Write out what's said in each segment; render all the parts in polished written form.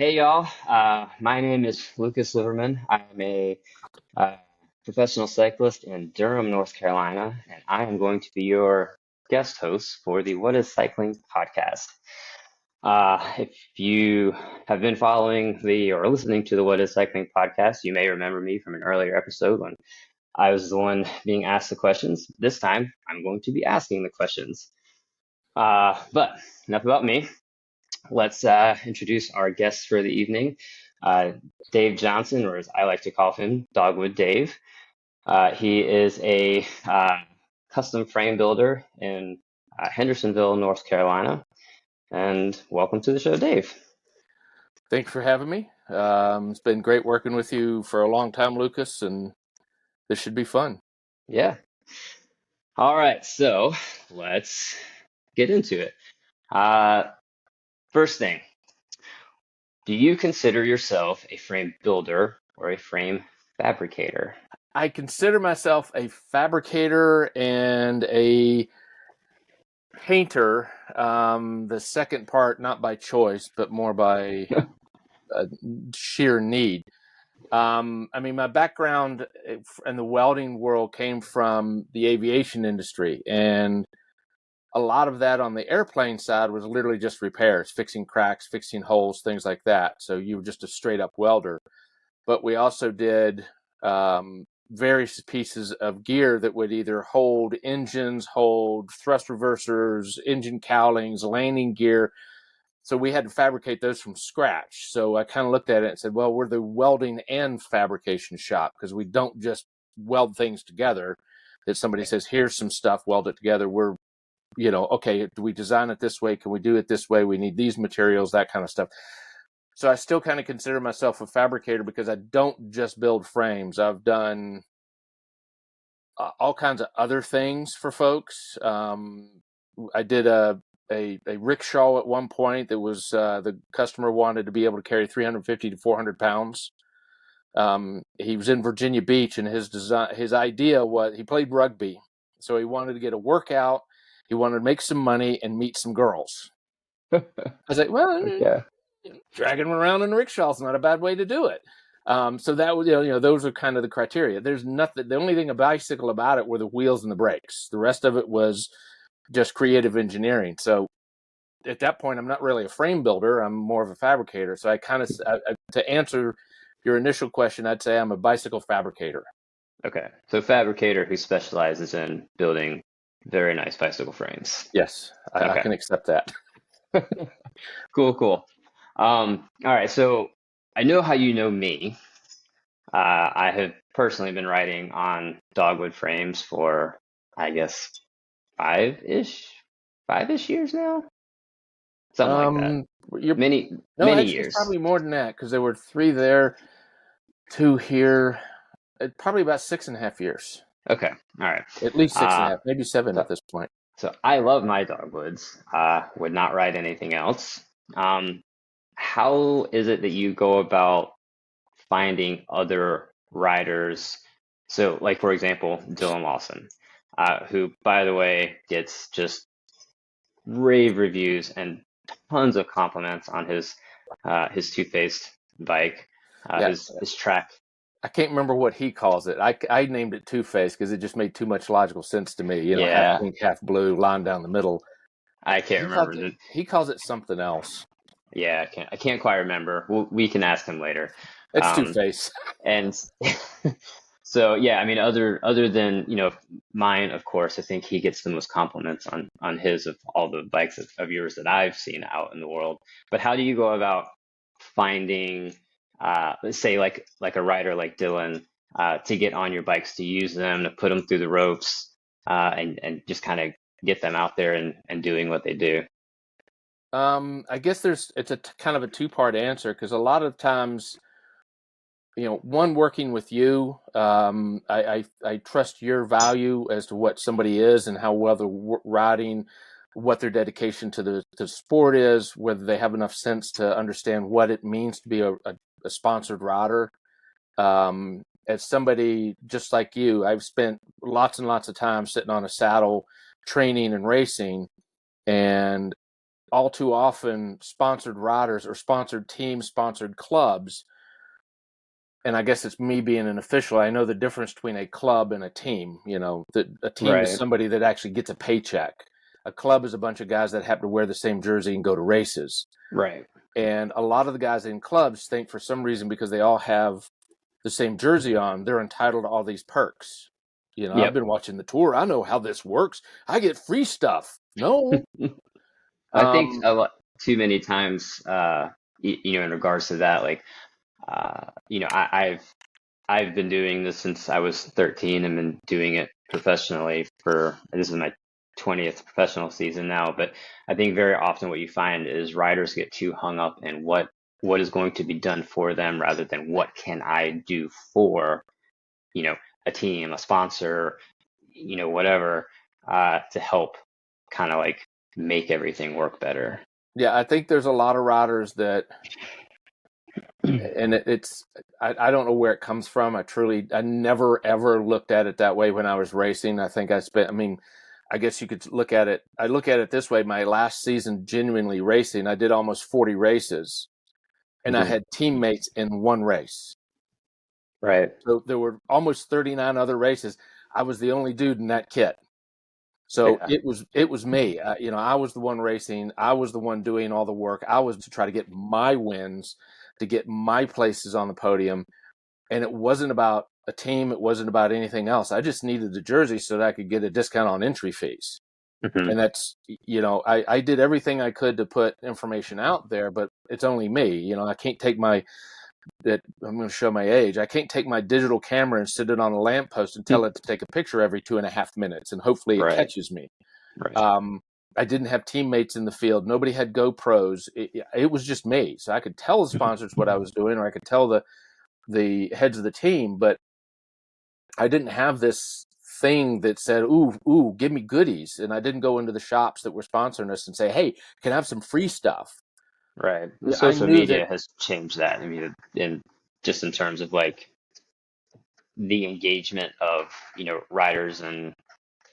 Hey y'all. My name is Lucas Livermon. I'm a uh, professional cyclist in Durham, North Carolina, and I am going to be your guest host for the What is Cycling podcast. If you have been following the or listening to the What is Cycling podcast, you may remember me from an earlier episode when I was the one being asked the questions. This time, I'm going to be asking the questions. But enough about me. Let's introduce our guests for the evening. Uh, Dave Johnson, or as I like to call him, Dogwood Dave. He is a custom frame builder in Hendersonville, North Carolina. And welcome to the show, Dave. Thanks for having me. It's been great working with you for a long time, Lucas, and this should be fun. Yeah. All right, so let's get into it. Uh, First thing, do you consider yourself a frame builder or a frame fabricator? I consider myself a fabricator and a painter. The second part, not by choice, but more by sheer need. My background in the welding world came from the aviation industry, and a lot of that on the airplane side was literally just repairs, fixing cracks, fixing holes, things like that. So you were just a straight up welder. But we also did various pieces of gear that would either hold engines, hold thrust reversers, engine cowlings, landing gear. So we had to fabricate those from scratch. So I kind of looked at it and said, well, we're the welding and fabrication shop because we don't just weld things together that somebody says, here's some stuff, weld it together. We're, okay, do we design it this way? Can we do it this way? We need these materials, that kind of stuff. So I still kind of consider myself a fabricator because I don't just build frames. I've done all kinds of other things for folks. I did a rickshaw at one point that was the customer wanted to be able to carry 350 to 400 pounds. He was in Virginia Beach, and his idea was he played rugby, so he wanted to get a workout. He wanted to make some money and meet some girls. I was like, well, Okay. dragging them around in a rickshaw is not a bad way to do it. So that was, those are kind of the criteria. There's nothing. The only thing a bicycle about it were the wheels and the brakes. The rest of it was just creative engineering. So at that point, I'm not really a frame builder. I'm more of a fabricator. So to answer your initial question, I'd say I'm a bicycle fabricator. Okay. So fabricator who specializes in building very nice bicycle frames. Yes, I Okay. can accept that. Cool, cool. All right. So I know how you know me. I have personally been writing on dogwood frames for, I guess, five-ish, five-ish years now. Something like that. You're Many, No, many actually, it's years. probably more than that because there were 3 there, 2 here. Probably about 6.5 years. Okay. All right. At least six and a Uh, half, maybe 7 so, at this point. so I love my dogwoods. Would not write anything else. Um, how is it that you go about finding other writers? So, like for example, Dylan Lawson, who, by the way, gets just rave reviews and tons of compliments on his two-faced bike, Yeah, his track. I can't remember what he calls it. I named it Two-Face because it just made too much logical sense to me. Half Yeah, pink, half blue, line down the middle. I can't remember the. He calls it something else. Yeah, I can't quite remember. We can ask him later. It's Um, Two-Face. and so yeah, I mean, other than mine, of course, I think he gets the most compliments on his of all the bikes of yours that I've seen out in the world. But how do you go about finding, let's say like a rider like Dylan, to get on your bikes, to use them, to put them through the ropes, and just kind of get them out there and doing what they do? I guess it's a kind of a 2-part answer because a lot of times, one, working with you, I trust your value as to what somebody is and how well they're riding, what their dedication to the sport is, whether they have enough sense to understand what it means to be a sponsored rider. As somebody just like you, I've spent lots and lots of time sitting on a saddle, training and racing, and all too often sponsored riders or sponsored teams, sponsored clubs. And I guess it's me being an official. I know the difference between a club and a team. That a team is Right. somebody that actually gets a paycheck. A club is a bunch of guys that happen to wear the same jersey and go to races. Right. And a lot of the guys in clubs think for some reason because they all have the same jersey on, they're entitled to all these perks. I've Yep. been watching the tour. I know how this works. I get free stuff. No. I think Um, a lot too many times, in regards to that, like, I've been doing this since I was 13 and been doing it professionally this is my 20th professional season now. But I think very often what you find is riders get too hung up in what is going to be done for them rather than what can I do for, you know, a team, a sponsor, whatever, to help kind of like make everything work better. yeah, I think there's a lot of riders that, and I don't know where it comes from. I never ever looked at it that way when I was racing. I guess you could look at it. I look at it this way. My last season genuinely racing, I did almost 40 races and I Mhm. had teammates in one race. Right. So there were almost 39 other races. I was the only dude in that kit. So Yeah. it was me. I was the one racing. I was the one doing all the work. I was to try to get my wins, to get my places on the podium. And it wasn't about a team. It wasn't about anything else. I just needed the jersey so that I could get a discount on entry fees. Hmm. And that's, I did everything I could to put information out there, but it's only me. I can't take that I'm going to show my age. I can't take my digital camera and sit it on a lamppost and tell it to take a picture every 2.5 minutes, and hopefully it Right. catches me. Right. Um, I didn't have teammates in the field. Nobody had GoPros. It was just me. So I could tell the sponsors what I was doing, or I could tell the heads of the team, but I didn't have this thing that said, ooh, give me goodies. And I didn't go into the shops that were sponsoring us and say, hey, can I have some free stuff? Right. The I social knew that. media has changed that. I mean, just in terms of like the engagement of, riders and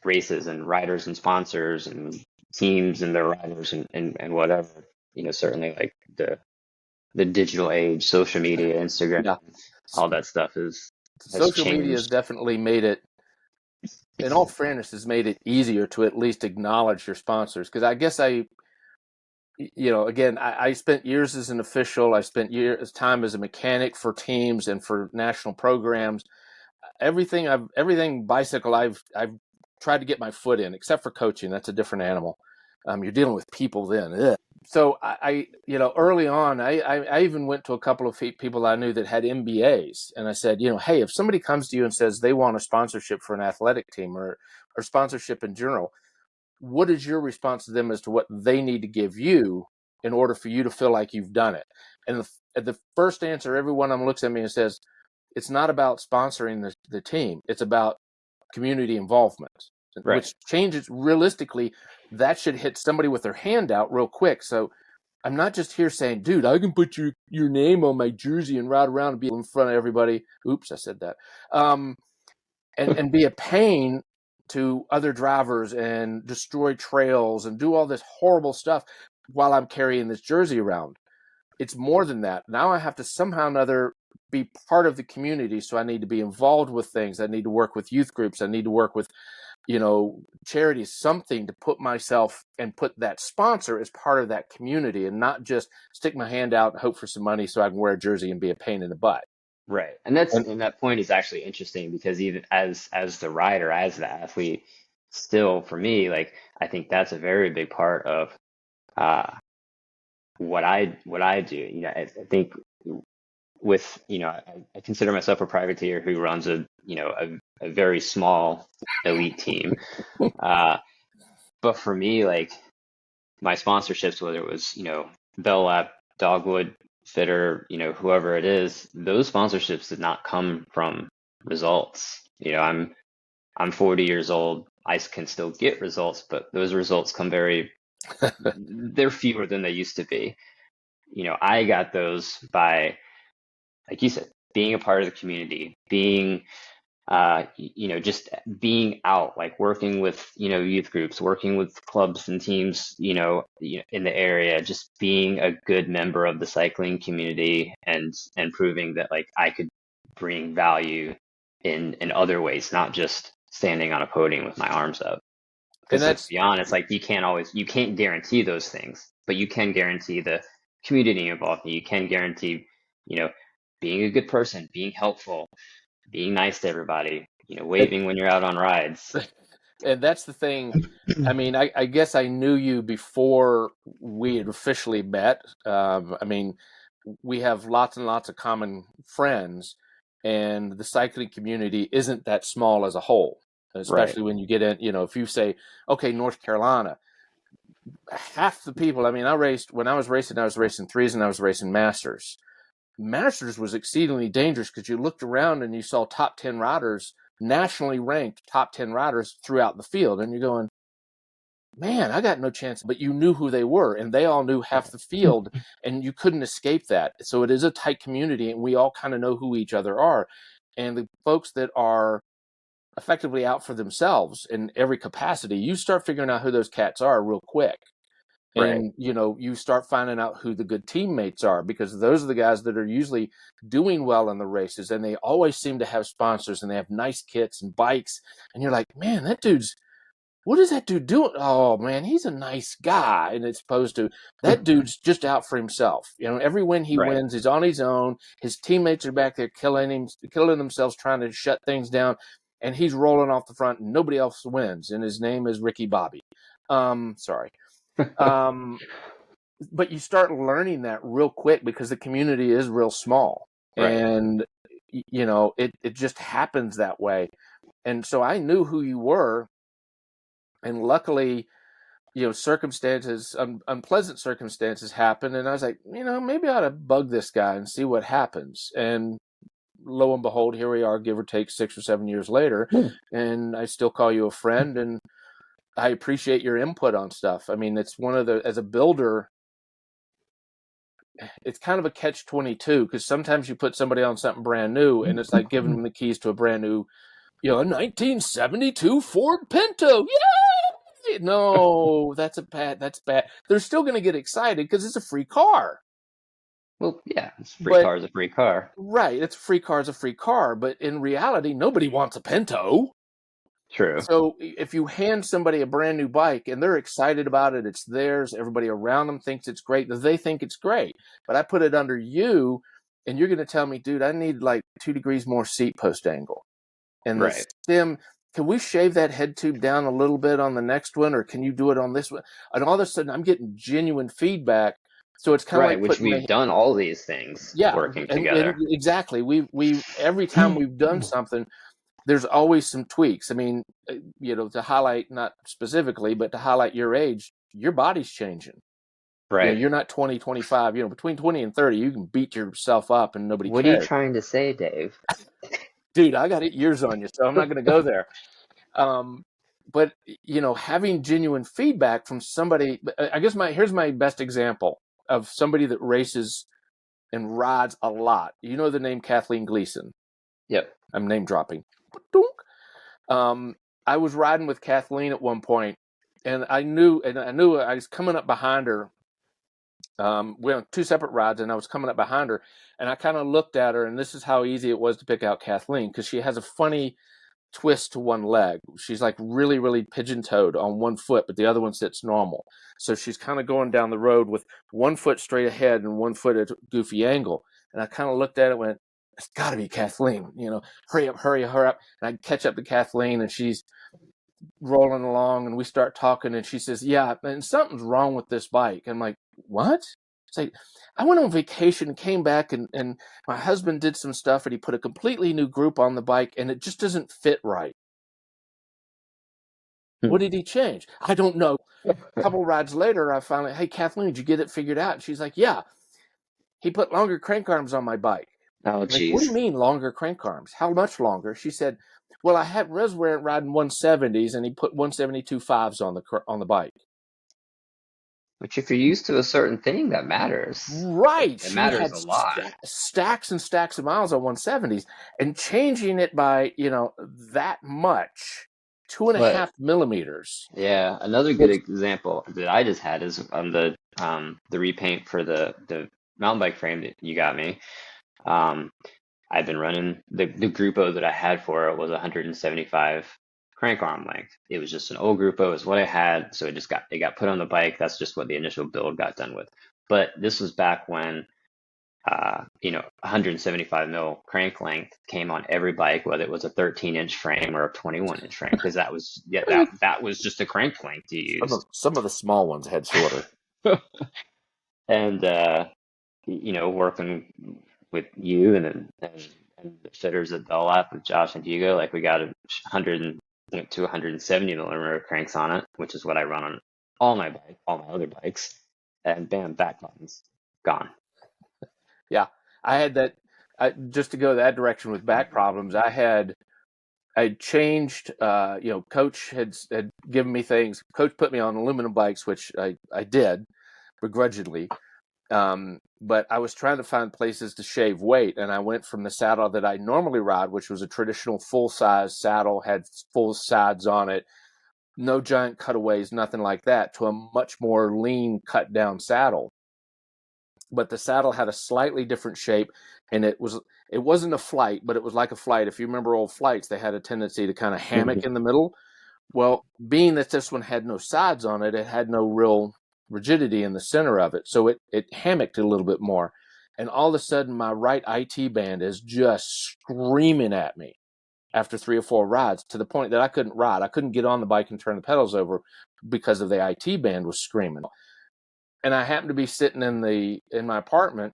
races and riders and sponsors and teams and their riders and whatever, certainly like the digital age, social media, Instagram, Yeah. all that stuff has Social media has changed. definitely made it, in all fairness, has made it easier to at least acknowledge your sponsors. Because I guess again, I spent years as an official. I spent years time as a mechanic for teams and for national programs. Everything bicycle I've tried to get my foot in, except for coaching. That's a different animal. You're dealing with people then. Ugh. So early on, I even went to a couple of people I knew that had MBAs, and I said, hey, if somebody comes to you and says they want a sponsorship for an athletic team or sponsorship in general, what is your response to them as to what they need to give you in order for you to feel like you've done it? And the first answer, everyone looks at me and says, it's not about sponsoring the team. It's about community involvement, Right. which changes realistically. That should hit somebody with their hand out real quick. So I'm not just here saying, dude, I can put your name on my jersey and ride around and be in front of everybody. Oops, I said that. And be a pain to other drivers and destroy trails and do all this horrible stuff while I'm carrying this jersey around. It's more than that. Now I have to somehow or another be part of the community. So I need to be involved with things. I need to work with youth groups. I need to work with, charities, something to put myself and put that sponsor as part of that community and not just stick my hand out and hope for some money so I can wear a jersey and be a pain in the butt. Right. And And that point is actually interesting because even as the rider, as the athlete, still for me, like I think that's a very big part of uh what I do. I think with, I consider myself a privateer who runs a very small elite team. Uh but for me, like my sponsorships, whether it was, Bell Lab, Dogwood, Fitter, whoever it is, those sponsorships did not come from results. I'm 40 years old. I can still get results, but those results come they're fewer than they used to be. I got those by, like you said, being a part of the community, being just being out, like working with, youth groups, working with clubs and teams, in the area, just being a good member of the cycling community and proving that like I could bring value in other ways, not just standing on a podium with my arms up. And Because let's that's be honest, like you can't guarantee those things, but you can guarantee the community involved. You can guarantee, you know, being a good person, being helpful, being nice to everybody, and, waving when you're out on rides. and that's the thing. I mean, I guess I knew you before we had officially met. I mean, we have lots and lots of common friends, and the cycling community isn't that small as a whole, Right. especially when you get in, if you say, okay, North Carolina, half the people, I mean, when I was racing threes and I was racing masters. Masters was exceedingly dangerous because you looked around and you saw top 10 riders, nationally ranked top 10 riders throughout the field. And you're going, man, I got no chance. But you knew who they were, and they all knew half the field, and you couldn't escape that. So it is a tight community, and we all kind of know who each other are. And the folks that are effectively out for themselves in every capacity, you start figuring out who those cats are real quick. Right. And you start finding out who the good teammates are, because those are the guys that are usually doing well in the races, and they always seem to have sponsors, and they have nice kits and bikes, and you're like, man, what is that dude doing? Oh man, he's a nice guy. And it's opposed to that dude's just out for himself. Every win he Right. wins, he's on his own. His teammates are back there killing themselves, trying to shut things down, and he's rolling off the front, and nobody else wins. And his name is Ricky Bobby. Sorry. Um, but you start learning that real quick because the community is real small, Right. and it just happens that way. And so I knew who you were, and luckily, circumstances, unpleasant circumstances happen, and I was like, maybe I ought to bug this guy and see what happens. And lo and behold, here we are, give or take 6 or 7 years later, and I still call you a friend, and I appreciate your input on stuff. I mean, it's as a builder, it's kind of a catch-22, because sometimes you put somebody on something brand new, and it's like giving them the keys to a brand new, a 1972 Ford Pinto. Yay! No, that's bad. They're still going to get excited because it's a free car. Well, yeah, it's free But car is a free car. right, it's a free car is a free car. But in reality, nobody wants a Pinto. True. So if you hand somebody a brand new bike and they're excited about it, it's theirs, everybody around them thinks it's great, they think it's great. But I put it under you, and you're going to tell me, dude, I need like 2 degrees more seat post angle. And the Right. stem, can we shave that head tube down a little bit on the next one, or can you do it on this one? And all of a sudden, I'm getting genuine feedback. So it's kind of Right. like Which putting we've done all these things yeah, working and together. exactly. We every time we've done something, there's always some tweaks. I mean, to highlight, not specifically, but to highlight your age, your body's changing. Right. You're not 20, 25, between 20 and 30, you can beat yourself up and nobody What are you cares. trying to say, Dave? Dude, I got 8 years on you, so I'm not going to go there. Um, but, having genuine feedback from somebody, I guess here's my best example of somebody that races and rides a lot. You know the name Kathleen Gleason. Yep. I'm name dropping. Um, I was riding with Kathleen at one point, and I knew I was coming up behind her. We were on 2 separate rides, and I was coming up behind her, and I kind of looked at her, and this is how easy it was to pick out Kathleen, because she has a funny twist to one leg. She's like really, really pigeon-toed on one foot, but the other one sits normal. So she's kind of going down the road with one foot straight ahead and one foot at a goofy angle. And I kind of looked at it and went, it's got to be Kathleen, hurry up, hurry up. And I catch up to Kathleen, and she's rolling along, and we start talking, and she says, yeah, and something's wrong with this bike. I'm like, what? It's like, I went on vacation, came back, and my husband did some stuff, and he put a completely new group on the bike, and it just doesn't fit right. What did he change? I don't know. A couple rides later, I finally, hey, Kathleen, did you get it figured out? And she's like, yeah, he put longer crank arms on my bike. Oh, I'm like, what do you geez. mean longer crank arms? How much longer? She said, well, I had Reservoir riding 170s, and he put 172 fives on the bike. Which if you're used to a certain thing, that matters. Right. It She matters had a lot. stacks and stacks of miles on 170s, and changing it by, that much, two and a But half millimeters. yeah, another good Was example that I just had is on the repaint for the mountain bike frame that you got me. Um, I've been running the Grupo that I had for it was 175 crank arm length. It was just an old Grupo, is what I had, so it got put on the bike. That's just what the initial build got done with. But this was back when 175 mil crank length came on every bike, whether it was a 13-inch frame or a 21-inch frame, because that was that was just the crank length you used. some of the small ones had shorter. And working with you and the fitters at Bell Lap with Josh and Hugo, like we got 100 to 170 millimeter cranks on it, which is what I run on all my other bikes, and bam, back buttons gone. Yeah, I had that. Just to go that direction with back problems, I changed. Coach had given me things. Coach put me on aluminum bikes, which I did begrudgingly. But I was trying to find places to shave weight, and I went from the saddle that I normally ride, which was a traditional full-size saddle, had full sides on it, no giant cutaways, nothing like that, to a much more lean, cut-down saddle. But the saddle had a slightly different shape, and it wasn't a flight, but it was like a flight. If you remember old flights, they had a tendency to kind of hammock in the middle. Well, being that this one had no sides on it, it had no real rigidity in the center of it. So it hammocked a little bit more. And all of a sudden, my right IT band is just screaming at me after 3 or 4 rides, to the point that I couldn't ride. I couldn't get on the bike and turn the pedals over because of the IT band was screaming. And I happened to be sitting in my apartment,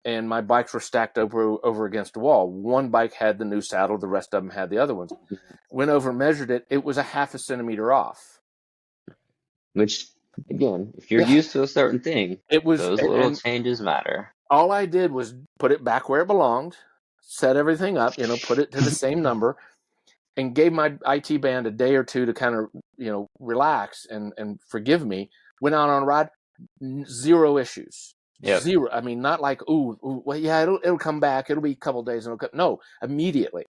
and my bikes were stacked over against a wall. One bike had the new saddle, the rest of them had the other ones. Went over, measured it. It was a half a centimeter off. Which, again, if you're Yeah, used to a certain thing, it was, those little and changes matter. all I did was put it back where it belonged, set everything up, put it to the same number, and gave my IT band a day or two to kind of, relax and forgive me. Went out on a ride, zero issues. Yep. Zero. I mean, not like, well, yeah, it'll come back. It'll be a couple days and it'll come. No, immediately.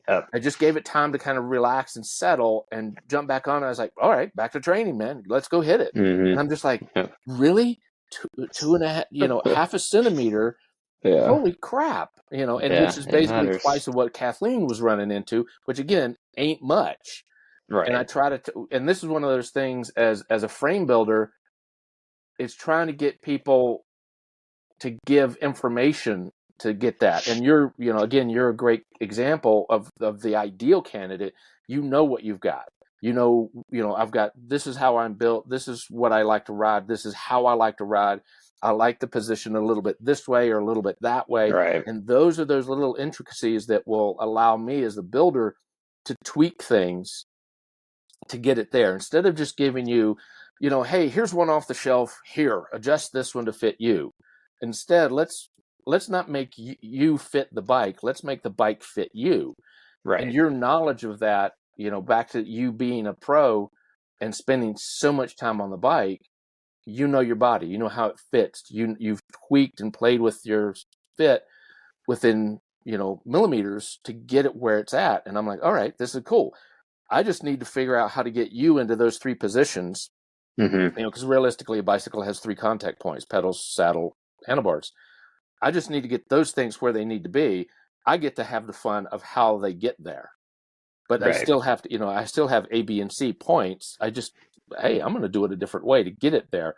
Yep. I just gave it time to kind of relax and settle and jump back on. I was like, all right, back to training, man. Let's go hit it. And Mm-hmm. I'm just like, Yep. really? Two and a half, half a centimeter. Yeah. Holy crap. And Yeah. which is It basically matters. twice of what Kathleen was running into, which again, ain't much. And I Right. try to, and this is one of those things as a frame builder, it's trying to get people to give information to get that. And again, you're a great example of the ideal candidate. You know what you've got. I've got, this is how I'm built. This is what I like to ride. This is how I like to ride. I like the position a little bit this way or a little bit that way. Right. And those are those little intricacies that will allow me as the builder to tweak things to get it there, instead of just giving you, hey, here's one off the shelf, here, adjust this one to fit you. Instead, let's not make you fit the bike. Let's make the bike fit you. And Right. your knowledge of that, back to you being a pro and spending so much time on the bike, your body, how it fits. You've tweaked and played with your fit within, millimeters to get it where it's at. And I'm like, all right, this is cool. I just need to figure out how to get you into those three positions, Mm-hmm. because realistically, a bicycle has 3 contact points: pedals, saddle, handlebars. I just need to get those things where they need to be. I get to have the fun of how they get there. But I Right. still have to, I still have A, B, and C points. Hey, I'm going to do it a different way to get it there.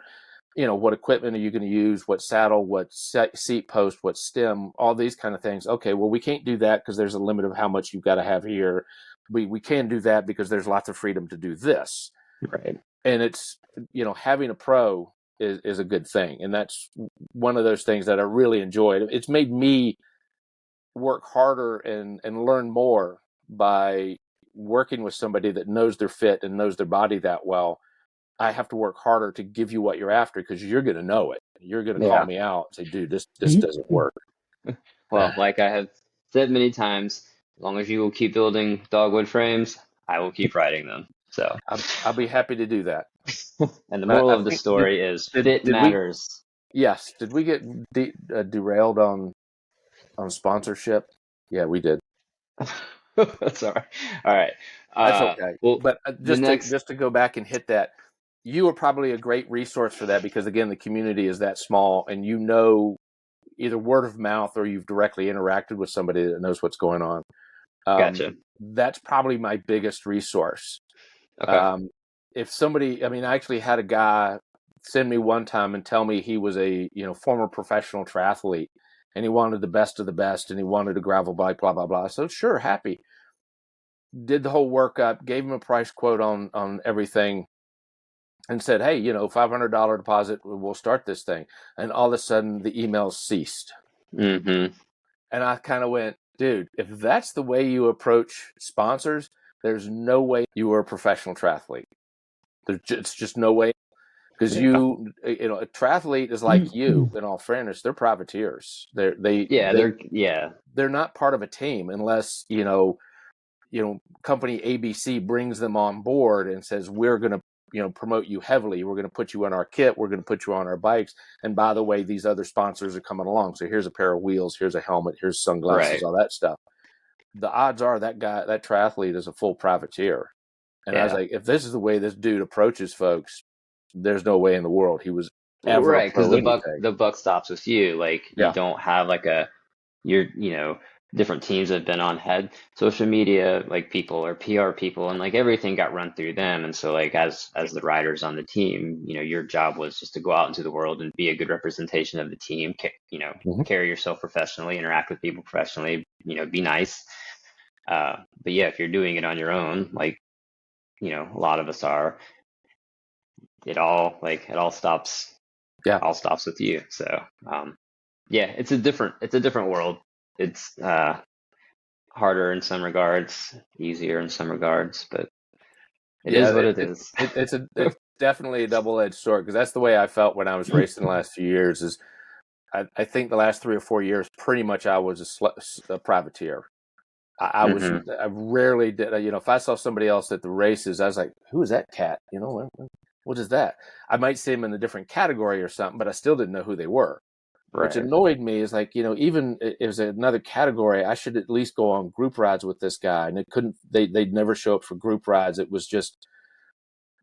What equipment are you going to use? What saddle? What seat post? What stem? All these kind of things. Okay, well, we can't do that because there's a limit of how much you've got to have here. We can do that because there's lots of freedom to do this. Right. And it's, having a pro is a good thing. And that's one of those things that I really enjoyed. It's made me work harder and learn more by working with somebody that knows their fit and knows their body that well. I have to work harder to give you what you're after, because you're going to know it. You're going to call Yeah. me out and say, dude, this doesn't work. Well, like I have said many times, as long as you will keep building dogwood frames, I will keep riding them. So, I'll be happy to do that. And the But moral I of the think story is fit did we? matters. Yes. Did we get derailed on sponsorship? Yeah, we did. That's all right. All right. That's okay. Well, But the next, just to go back and hit that, you are probably a great resource for that because again, the community is that small, and you know either word of mouth or you've directly interacted with somebody that knows what's going on. gotcha. That's probably my biggest resource. Okay. Um, if somebody, I mean, I actually had a guy send me one time and tell me he was a former professional triathlete and he wanted the best of the best and he wanted a gravel bike, blah blah blah. So sure, happy. Did the whole workup, gave him a price quote on everything, and said, hey, $500 deposit, we'll start this thing. And all of a sudden, the emails ceased. Mm-hmm. And I kind of went, dude, if that's the way you approach sponsors, there's no way you are a professional triathlete. It's just no way. Because Yeah. a triathlete is like you. In all fairness, they're privateers. Yeah, yeah, They're not part of a team unless company ABC brings them on board and says we're going to promote you heavily. We're going to put you on our kit. We're going to put you on our bikes. And by the way, these other sponsors are coming along. So here's a pair of wheels. Here's a helmet. Here's sunglasses. right. All that stuff. The odds are that triathlete is a full privateer. And I was Yeah. like, if this is the way this dude approaches folks, there's no way in the world he was ever a Right, because pro anything. the buck stops with you. Like you Yeah. don't have like different teams have been on head social media, like people or PR people, and like everything got run through them. And so like as the riders on the team, your job was just to go out into the world and be a good representation of the team, Hmm. carry yourself professionally, interact with people professionally, be nice. But yeah, if you're doing it on your own, like, a lot of us are, Yeah. all stops with you. So, yeah, it's a different world. It's harder in some regards, easier in some regards, but it Yeah. is what it is. It's definitely a double-edged sword because that's the way I felt when I was racing the last few years. Is I think the last 3 or 4 years, pretty much I was a privateer. Hmm. I rarely did, if I saw somebody else at the races, I was like, who is that cat? What is that? I might see him in a different category or something, but I still didn't know who they were, which Right. annoyed me. Is like, even if it was another category, I should at least go on group rides with this guy. And they'd never show up for group rides. It was just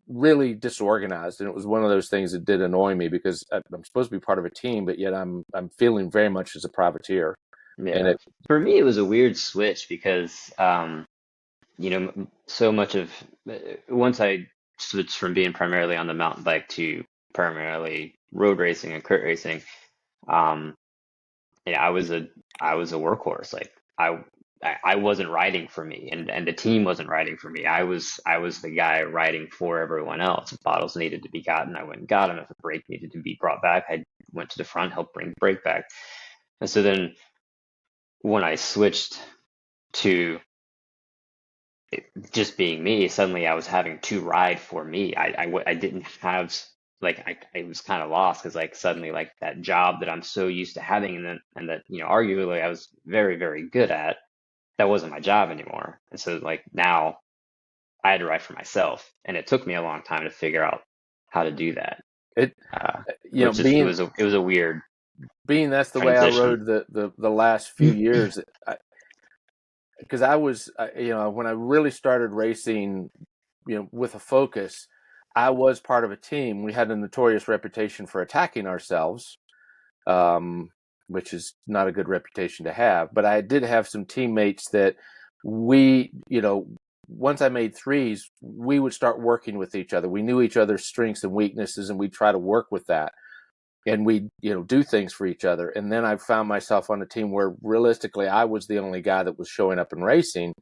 really disorganized. And it was one of those things that did annoy me because I'm supposed to be part of a team, but yet I'm feeling very much as a privateer. And Yeah. For me, it was a weird switch because, so much of once I switched from being primarily on the mountain bike to primarily road racing and crit racing, um, yeah, I was a workhorse. Like I wasn't riding for me, and the team wasn't riding for me. I was the guy riding for everyone else. If bottles needed to be gotten, I went and got them. If a brake needed to be brought back, I went to the front, helped bring the brake back. And so then when I switched to just being me, suddenly I was having to ride for me. I didn't have like I was kind of lost because like suddenly like that job that I'm so used to having and that arguably I was very very good at, that wasn't my job anymore. And so like now I had to ride for myself, and it took me a long time to figure out how to do that. it, Uh, which is being it was a weird that's the way I transition. rode the last few years. Because I was, when I really started racing, with a focus, I was part of a team. We had a notorious reputation for attacking ourselves, um, which is not a good reputation to have. But I did have some teammates that we, once I made threes, we would start working with each other. We knew each other's strengths and weaknesses, and we'd try to work with that. And we do things for each other. And then I found myself on a team where realistically I was the only guy that was showing up and racing.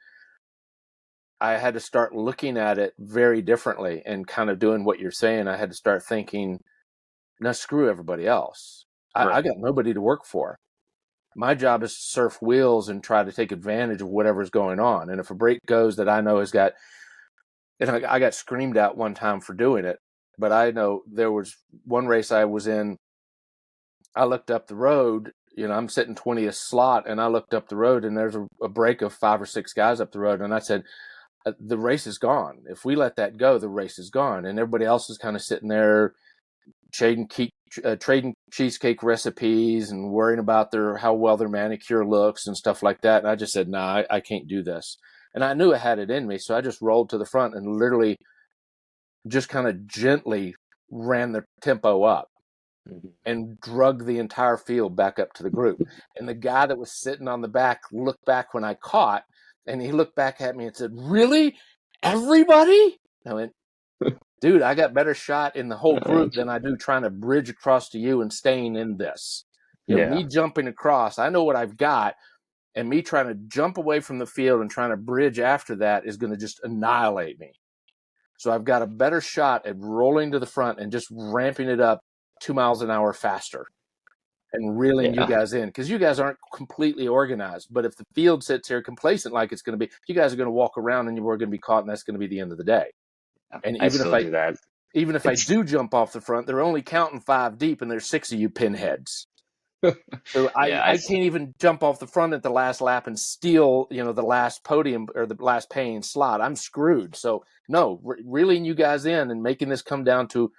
I had to start looking at it very differently and kind of doing what you're saying. I had to start thinking, now screw everybody else. I Right. got nobody to work for. My job is to surf wheels and try to take advantage of whatever's going on. And if a brake goes that I know has got, and I got screamed at one time for doing it, but I know there was one race I was in. I looked up the road, I'm sitting 20th slot, and I looked up the road, and there's a break of 5 or 6 guys up the road. And I said, the race is gone. If we let that go, the race is gone, and everybody else is kind of sitting there trading cheesecake recipes and worrying about how well their manicure looks and stuff like that. And I just said, nah, I can't do this. And I knew I had it in me, so I just rolled to the front and literally just kind of gently ran the tempo up and drug the entire field back up to the group. And the guy that was sitting on the back looked back when I caught, and he looked back at me and said, "Really? Everybody?" I went, "Dude, I got better shot in the whole group than I do trying to bridge across to you and staying in this. Me jumping across, I know what I've got, and me trying to jump away from the field and trying to bridge after that is going to just annihilate me. So I've got a better shot at rolling to the front and just ramping it up 2 miles an hour faster and reeling you guys in, because you guys aren't completely organized. But if the field sits here complacent like it's going to be, you guys are going to walk around and you're going to be caught, and that's going to be the end of the day." And I still do that. Even if I do jump off the front, they're only counting 5 deep, and there's 6 of you pinheads. So I can't even jump off the front at the last lap and steal, the last podium or the last paying slot. I'm screwed. So no, reeling you guys in and making this come down to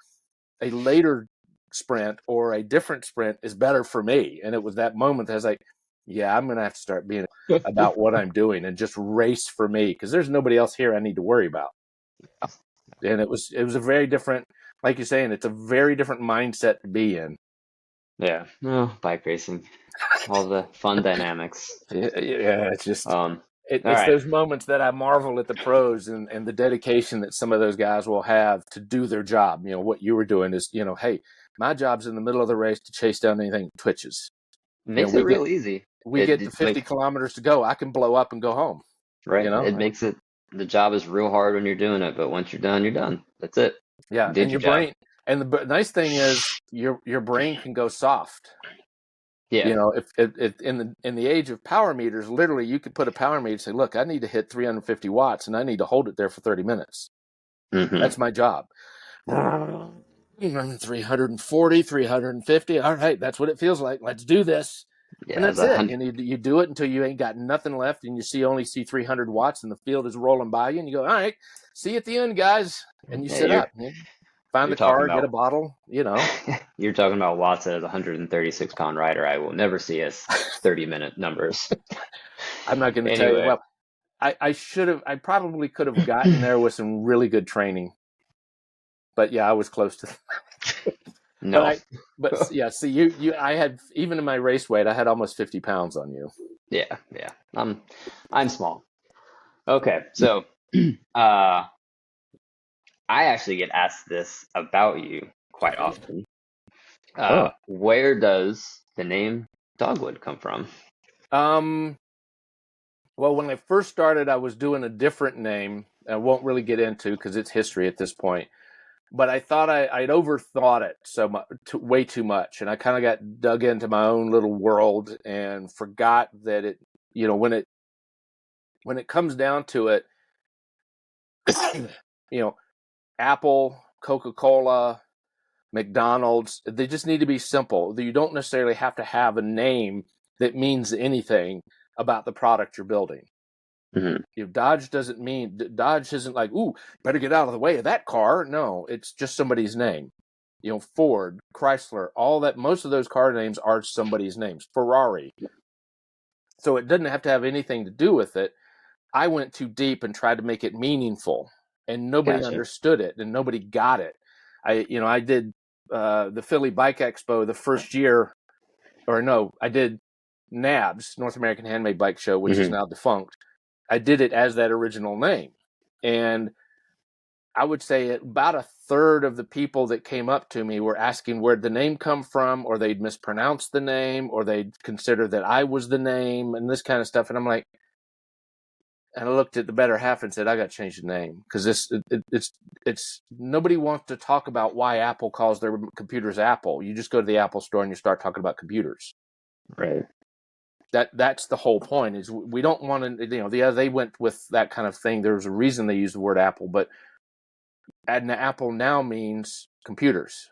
a later sprint or a different sprint is better for me. And it was that moment that I was like, yeah, I'm going to have to start being about what I'm doing and just race for me, because there's nobody else here I need to worry about. And it was a very different, like you're saying, it's a very different mindset to be in. Yeah. No, bike racing, all the fun dynamics. Yeah, it's just it's right. those moments that I marvel at the pros and the dedication that some of those guys will have to do their job. What you were doing is, hey, my job's in the middle of the race to chase down anything that twitches. Makes it real easy. We get to 50 kilometers to go. I can blow up and go home. Right. It makes it, the job is real hard when you're doing it, but once you're done, you're done. That's it. Yeah, you did and your brain. job. And the nice thing is your brain can go soft. Yeah. If in the age of power meters, literally you could put a power meter and say, look, I need to hit 350 watts and I need to hold it there for 30 minutes. That's my job. 340, 350. All right, that's what it feels like. Let's do this. Yeah, And that's it. And you do it until you ain't got nothing left, and you only see 300 watts and the field is rolling by you, and you go, all right, see you at the end, guys. And you sit up. Find the car, get a bottle, You're talking about Watts as a 136-pound rider. I will never see us 30-minute numbers. I'm not going to tell you. Well, I probably could have gotten there with some really good training. But yeah, I was close to that. No. But yeah, see, I had, even in my race weight, I had almost 50 pounds on you. Yeah. I'm small. Okay, so I actually get asked this about you quite often. Where does the name Dogwood come from? Well, when I first started, I was doing a different name. I won't really get into because it's history at this point. But I thought I'd overthought it so much, way too much, and I kind of got dug into my own little world and forgot that it, when it comes down to it, Apple, Coca-Cola, McDonald's, they just need to be simple. You don't necessarily have to have a name that means anything about the product you're building. Dodge isn't like, ooh, better get out of the way of that car. No, it's just somebody's name. Ford, Chrysler, all that, most of those car names are somebody's names. Ferrari. So it doesn't have to have anything to do with it. I went too deep and tried to make it meaningful, and nobody understood it and nobody got it. I did the Philly Bike Expo the first year, I did NABS, North American Handmade Bike Show, which is now defunct. I did it as that original name. And I would say about a third of the people that came up to me were asking where'd the name come from, or they'd mispronounced the name, or they'd consider that I was the name and this kind of stuff. And I'm like, and I looked at the better half and said, I got to change the name, because it's nobody wants to talk about why Apple calls their computers Apple. You just go to the Apple store and you start talking about computers. Right. That's the whole point, is we don't want to, they went with that kind of thing. There's a reason they use the word Apple, but Apple now means computers.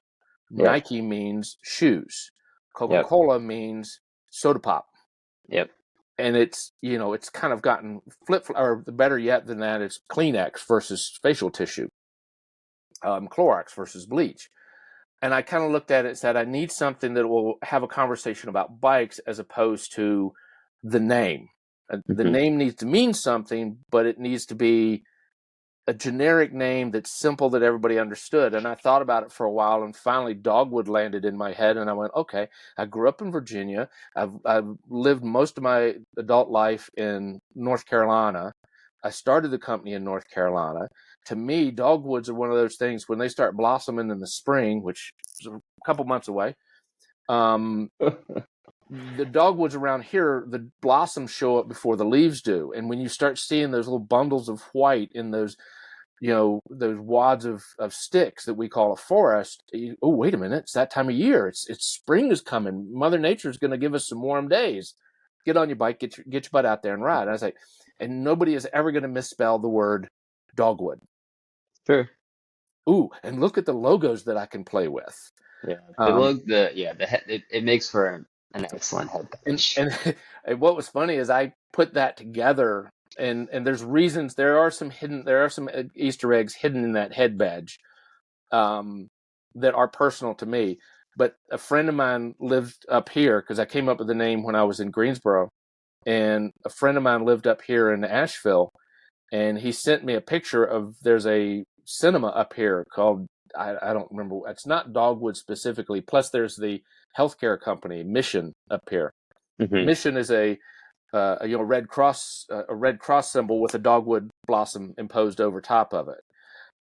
Yep. Nike means shoes. Coca-Cola means soda pop. Yep. and it's it's kind of gotten or better yet than that, it's Kleenex versus facial tissue, Clorox versus bleach. And I kind of looked at it and said, I need something that will have a conversation about bikes as opposed to the name. The Hmm. name needs to mean something, but it needs to be a generic name that's simple that everybody understood. And I thought about it for a while, and finally Dogwood landed in my head, and I went, okay, I grew up in Virginia. I've lived most of my adult life in North Carolina. I started the company in North Carolina. To me, dogwoods are one of those things when they start blossoming in the spring, which is a couple months away. The dogwoods around here, the blossoms show up before the leaves do. And when you start seeing those little bundles of white in those those wads of sticks that we call a forest, oh, wait a minute, it's that time of year. It's spring is coming. Mother Nature is going to give us some warm days. Get on your bike, get your butt out there and ride. And I was like, and nobody is ever going to misspell the word dogwood. Sure. Ooh, and look at the logos that I can play with. Yeah. Um, It makes for an excellent head and badge. and and what was funny is I put that together, and there's reasons. There are some Easter eggs hidden in that head badge, that are personal to me. But a friend of mine lived up here because I came up with the name when I was in Greensboro, and a friend of mine lived up here in Asheville, and he sent me a picture of there's a cinema up here called I don't remember. It's not Dogwood specifically. Plus, there's the healthcare company Mission up here. Hmm. Mission is a a red cross symbol with a dogwood blossom imposed over top of it.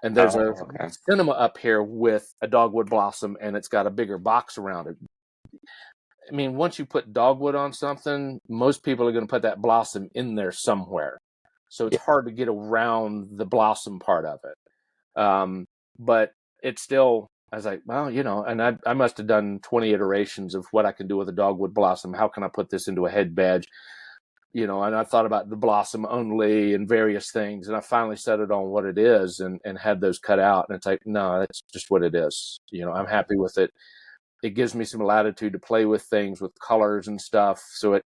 And there's a Oh, okay. cinema up here with a dogwood blossom, and it's got a bigger box around it. I mean, once you put dogwood on something, most people are going to put that blossom in there somewhere. So it's Yeah. hard to get around the blossom part of it. But it's still, I was like, well, and I must have done 20 iterations of what I can do with a dogwood blossom. How can I put this into a head badge? And I thought about the blossom only and various things, and I finally settled on what it is and had those cut out. And it's like, no, that's just what it is. I'm happy with it. It gives me some latitude to play with things with colors and stuff. So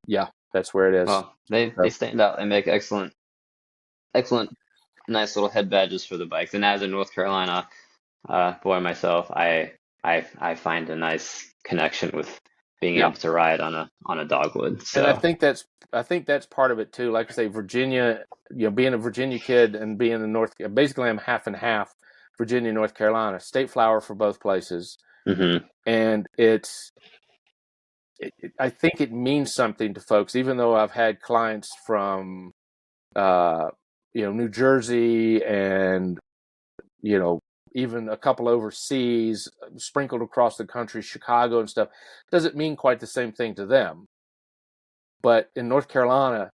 yeah, that's where it is. Well, they So, stand out and make excellent, nice little head badges for the bikes. And as a North Carolina boy myself, I find a nice connection with being yeah. able to ride on a dogwood. And I So, think that's part of it too. Like I say, Virginia, being a Virginia kid and being in basically I'm half and half Virginia, North Carolina, state flower for both places. hmm. And I think it means something to folks, even though I've had clients from, uh, New Jersey and, you know, even a couple overseas, sprinkled across the country, Chicago and stuff. Doesn't mean quite the same thing to them. But in North Carolina,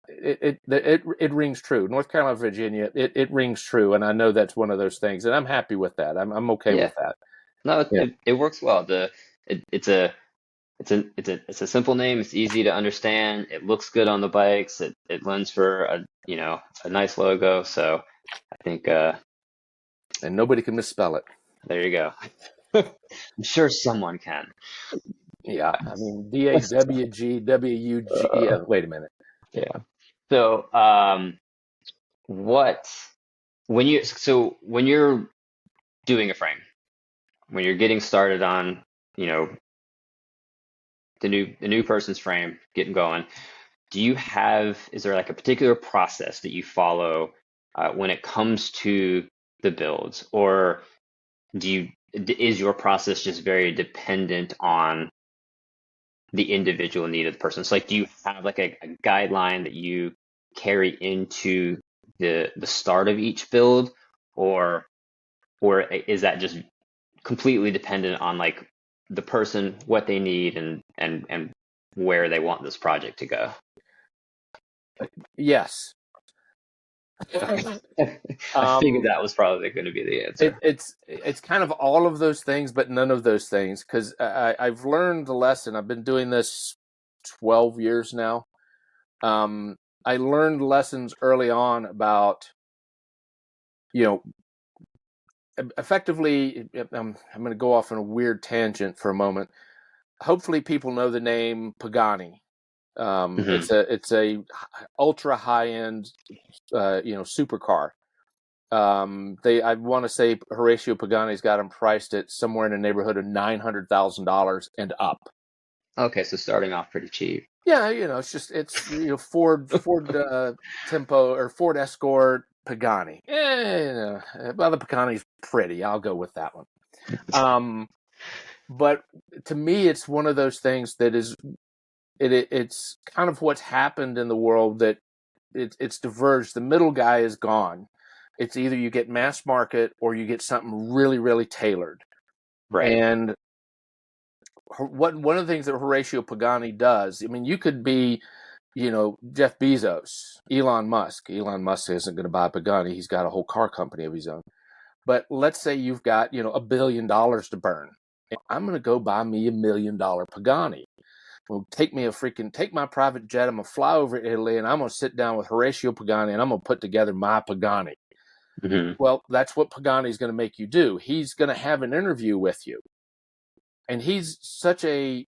it rings true. North Carolina, Virginia, it rings true, and I know that's one of those things, and I'm happy with that. I'm okay Yeah. with that. No, Yeah, it works well. It's a simple name. It's easy to understand. It looks good on the bikes. It lends for a nice logo. So I think and nobody can misspell it. there you go. I'm sure someone can. Yeah, I mean DAWGWUG. Uh, Wait a minute. yeah. So what when you're doing a frame, when you're getting started on you know the new person's frame, getting going, is there like a particular process that you follow when it comes to the builds, or is your process just very dependent on the individual need of the person? So like, do you have like a guideline that you carry into the start of each build, or is that just completely dependent on like the person, what they need, and where they want this project to go? Yes. Okay. I figured um, that was probably going to be the answer. it's kind of all of those things, but none of those things, because I've learned the lesson. I've been doing this 12 years now. Um, I learned lessons early on about, you know, effectively. I'm going to go off on a weird tangent for a moment. Hopefully, people know the name Pagani. Hmm. It's a ultra high end, supercar. I want to say Horatio Pagani's got them priced at somewhere in the neighborhood of $900,000 and up. Okay, so starting off pretty cheap. Yeah, Ford Tempo or Ford Escort Pagani. Well, the Pagani's pretty. I'll go with that one. But to me, it's one of those things that it's kind of what's happened in the world, that it's diverged. The middle guy is gone. It's either you get mass market or you get something really, really tailored. Right. And one of the things that Horatio Pagani does, I mean, you could be, Jeff Bezos, Elon Musk. Elon Musk isn't going to buy Pagani. He's got a whole car company of his own. But let's say you've got, $1 billion to burn. And I'm going to go buy me $1 million Pagani. Well, take my private jet. I'm going to fly over to Italy and I'm going to sit down with Horatio Pagani and I'm going to put together my Pagani. Hmm. Well, that's what Pagani is going to make you do. He's going to have an interview with you. And he's such a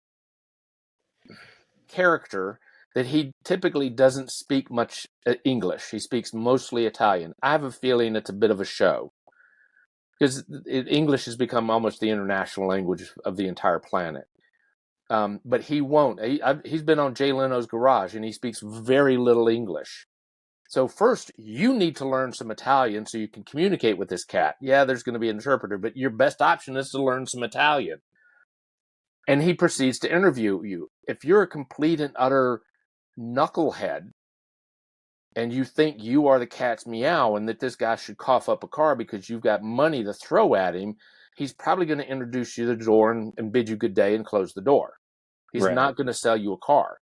character that he typically doesn't speak much English. He speaks mostly Italian. I have a feeling it's a bit of a show, because English has become almost the international language of the entire planet. But he won't. He's been on Jay Leno's Garage, and he speaks very little English. So first, you need to learn some Italian so you can communicate with this cat. Yeah, there's going to be an interpreter, but your best option is to learn some Italian. And he proceeds to interview you. If you're a complete and utter knucklehead and you think you are the cat's meow and that this guy should cough up a car because you've got money to throw at him, he's probably going to introduce you to the door and bid you good day and close the door. He's Right. not going to sell you a car.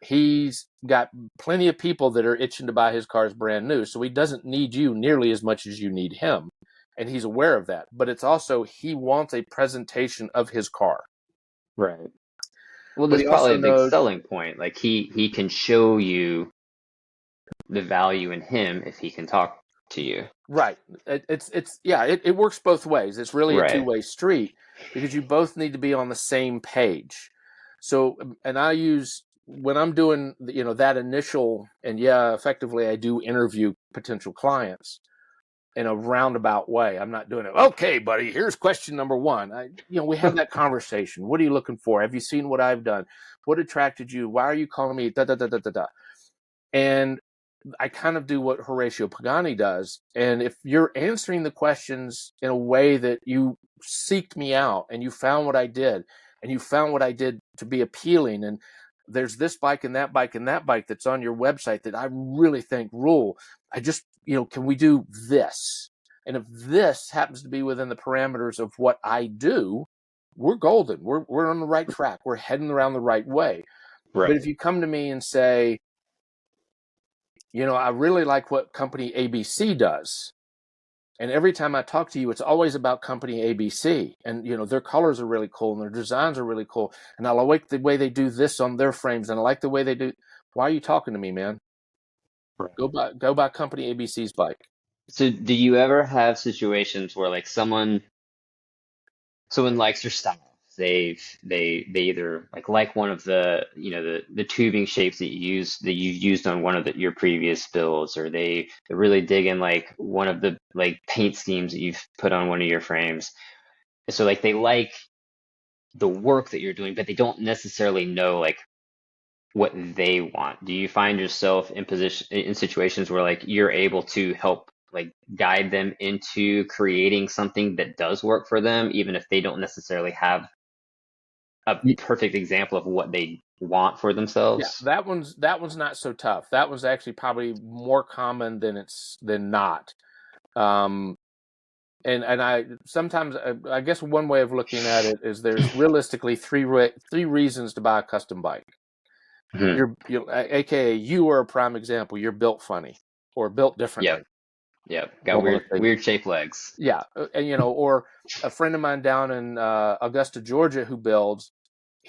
He's got plenty of people that are itching to buy his cars brand new, so he doesn't need you nearly as much as you need him. And he's aware of that. But it's also, he wants a presentation of his car. Right. Well, But that's he also probably a big knows, selling point. Like he can show you the value in him if he can talk to you. right. It works both ways. It's really a Right. two-way street, because you both need to be on the same page. So, and I use, when I'm doing, that initial, and effectively I do interview potential clients in a roundabout way. I'm not doing it. Okay, buddy, here's question number one. We have that conversation. What are you looking for? Have you seen what I've done? What attracted you? Why are you calling me? Da da da da da da. And I kind of do what Horatio Pagani does. And if you're answering the questions in a way that you seeked me out and you found what I did, and you found what I did to be appealing, and there's this bike and that bike and that bike that's on your website that I really think rule. I just, can we do this? And if this happens to be within the parameters of what I do, we're golden. We're on the right track. We're heading around the right way. But Right. if you come to me and say, I really like what company ABC does, and every time I talk to you, it's always about company ABC. And, their colors are really cool and their designs are really cool. And I like the way they do this on their frames. And I like the way they do. Why are you talking to me, man? Right. Go buy company ABC's bike. So do you ever have situations where like someone likes your style? They either like one of the tubing shapes that you used on one of your previous builds, or they're really digging like one of the like paint schemes that you've put on one of your frames. So like they like the work that you're doing, but they don't necessarily know like what they want. Do you find yourself in situations where like you're able to help like guide them into creating something that does work for them, even if they don't necessarily have a perfect example of what they want for Yeah, themselves? that one's not so tough. That one's actually probably more common than not. Um, and I sometimes, I guess one way of looking at it is there's realistically three reasons to buy a custom bike. Hmm. AKA, you are a prime example. You're built funny or built differently. Yep. Yep. Got Don't want weird to say, weird shaped legs. yeah, and or a friend of mine down in Augusta, Georgia, who builds.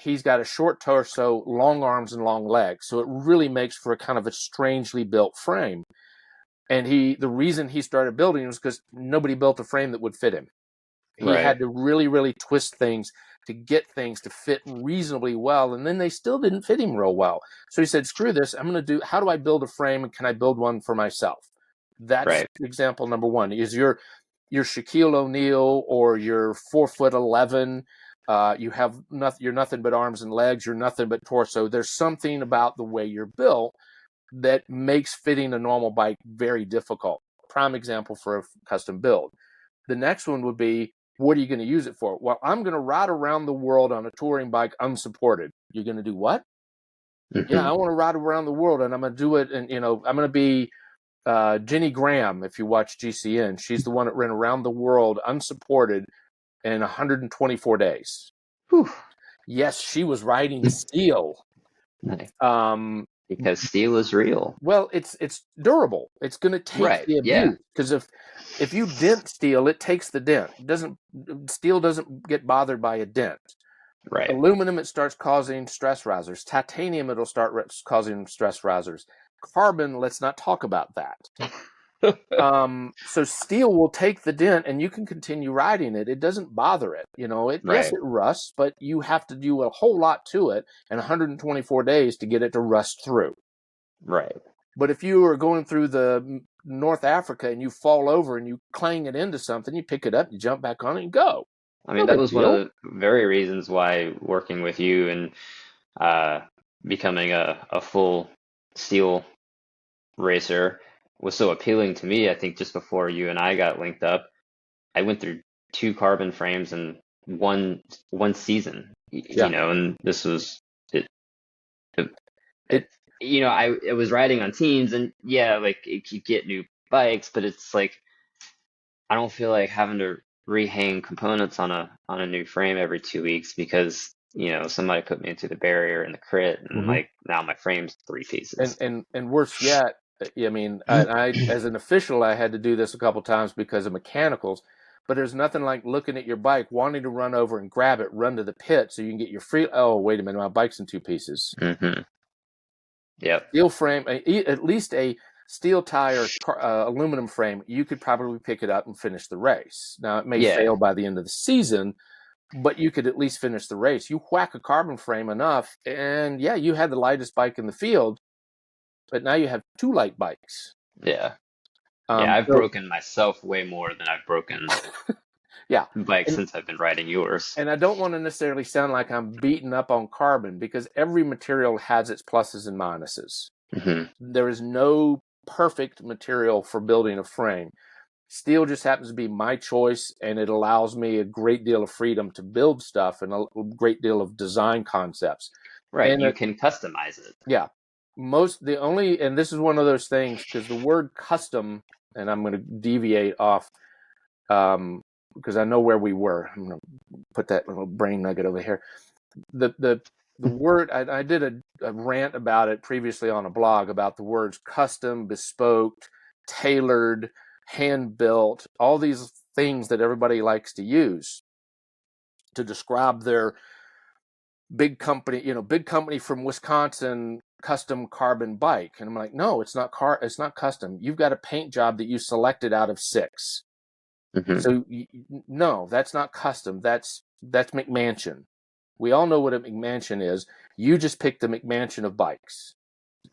He's got a short torso, long arms, and long legs, so it really makes for a kind of a strangely built frame. And the reason he started building was because nobody built a frame that would fit him. He Right. had to really, really twist things to get things to fit reasonably well, and then they still didn't fit him real well. So he said, screw this, how do I build a frame, and can I build one for myself? That's Right. example number one. Is your Shaquille O'Neal or your 4'11", you're nothing but arms and legs, you're nothing but torso. There's something about the way you're built that makes fitting a normal bike very difficult. Prime example for a custom build. The next one would be, what are you going to use it for? Well, I'm going to ride around the world on a touring bike unsupported. You're going to do what? Yeah, I want to ride around the world, and I'm going to do it. And, I'm going to be Jenny Graham. If you watch GCN, she's the one that ran around the world unsupported in 124 days. Whew. Yes, she was riding steel. Nice. Because steel is real. Well, it's durable. It's going to take the abuse, because if you dent steel, it takes the dent. Steel doesn't get bothered by a dent. Right. Aluminum, it starts causing stress risers. Titanium, it'll start causing stress risers. Carbon, let's not talk about that. So steel will take the dent, and you can continue riding it. It doesn't bother it. Yes, it rusts, but you have to do a whole lot to it in 124 days to get it to rust through. Right. But if you are going through the North Africa and you fall over and you clang it into something, you pick it up, you jump back on it, and go. I mean, that was one of the very reasons why working with you and becoming a full steel racer was so appealing to me. I think just before you and I got linked up, I went through 2 carbon frames in one season. And this was I was riding on teams, and like you get new bikes, but it's like I don't feel like having to rehang components on a new frame every 2 weeks because somebody put me into the barrier and the crit, and like now my frame's 3 pieces. And worse yet, I mean, I as an official, I had to do this a couple times because of mechanicals. But there's nothing like looking at your bike, wanting to run over and grab it, run to the pit so you can get your free. Oh, wait a minute, my bike's in 2 pieces. Yep. Steel frame, at least a steel tire, aluminum frame, you could probably pick it up and finish the race. Now, it may fail by the end of the season, but you could at least finish the race. You whack a carbon frame enough, and you had the lightest bike in the field, but now you have 2 light bikes. Yeah. I've broken myself way more than I've broken bikes since I've been riding yours. And I don't want to necessarily sound like I'm beating up on carbon, because every material has its pluses and minuses. There is no perfect material for building a frame. Steel just happens to be my choice, and it allows me a great deal of freedom to build stuff and a great deal of design concepts. Right, and you can customize it. Yeah. And this is one of those things, because the word custom, and I'm going to deviate off because I know where we were. I'm going to put that little brain nugget over here. The word, I did a rant about it previously on a blog about the words custom, bespoke, tailored, hand-built, all these things that everybody likes to use to describe their big company from Wisconsin custom carbon bike. And I'm like, no, it's not custom. You've got a paint job that you selected out of 6. So no, that's not custom. That's McMansion. We all know what a McMansion is. You just pick the McMansion of bikes.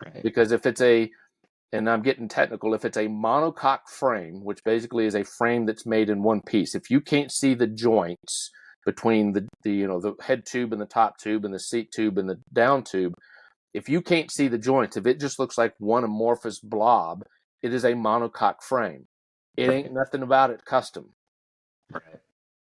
Right. Because if it's and I'm getting technical, if it's a monocoque frame, which basically is a frame that's made in one piece, if you can't see the joints between the head tube and the top tube and the seat tube and the down tube, if you can't see the joints, if it just looks like one amorphous blob, it is a monocoque frame. It ain't nothing about it custom. Right.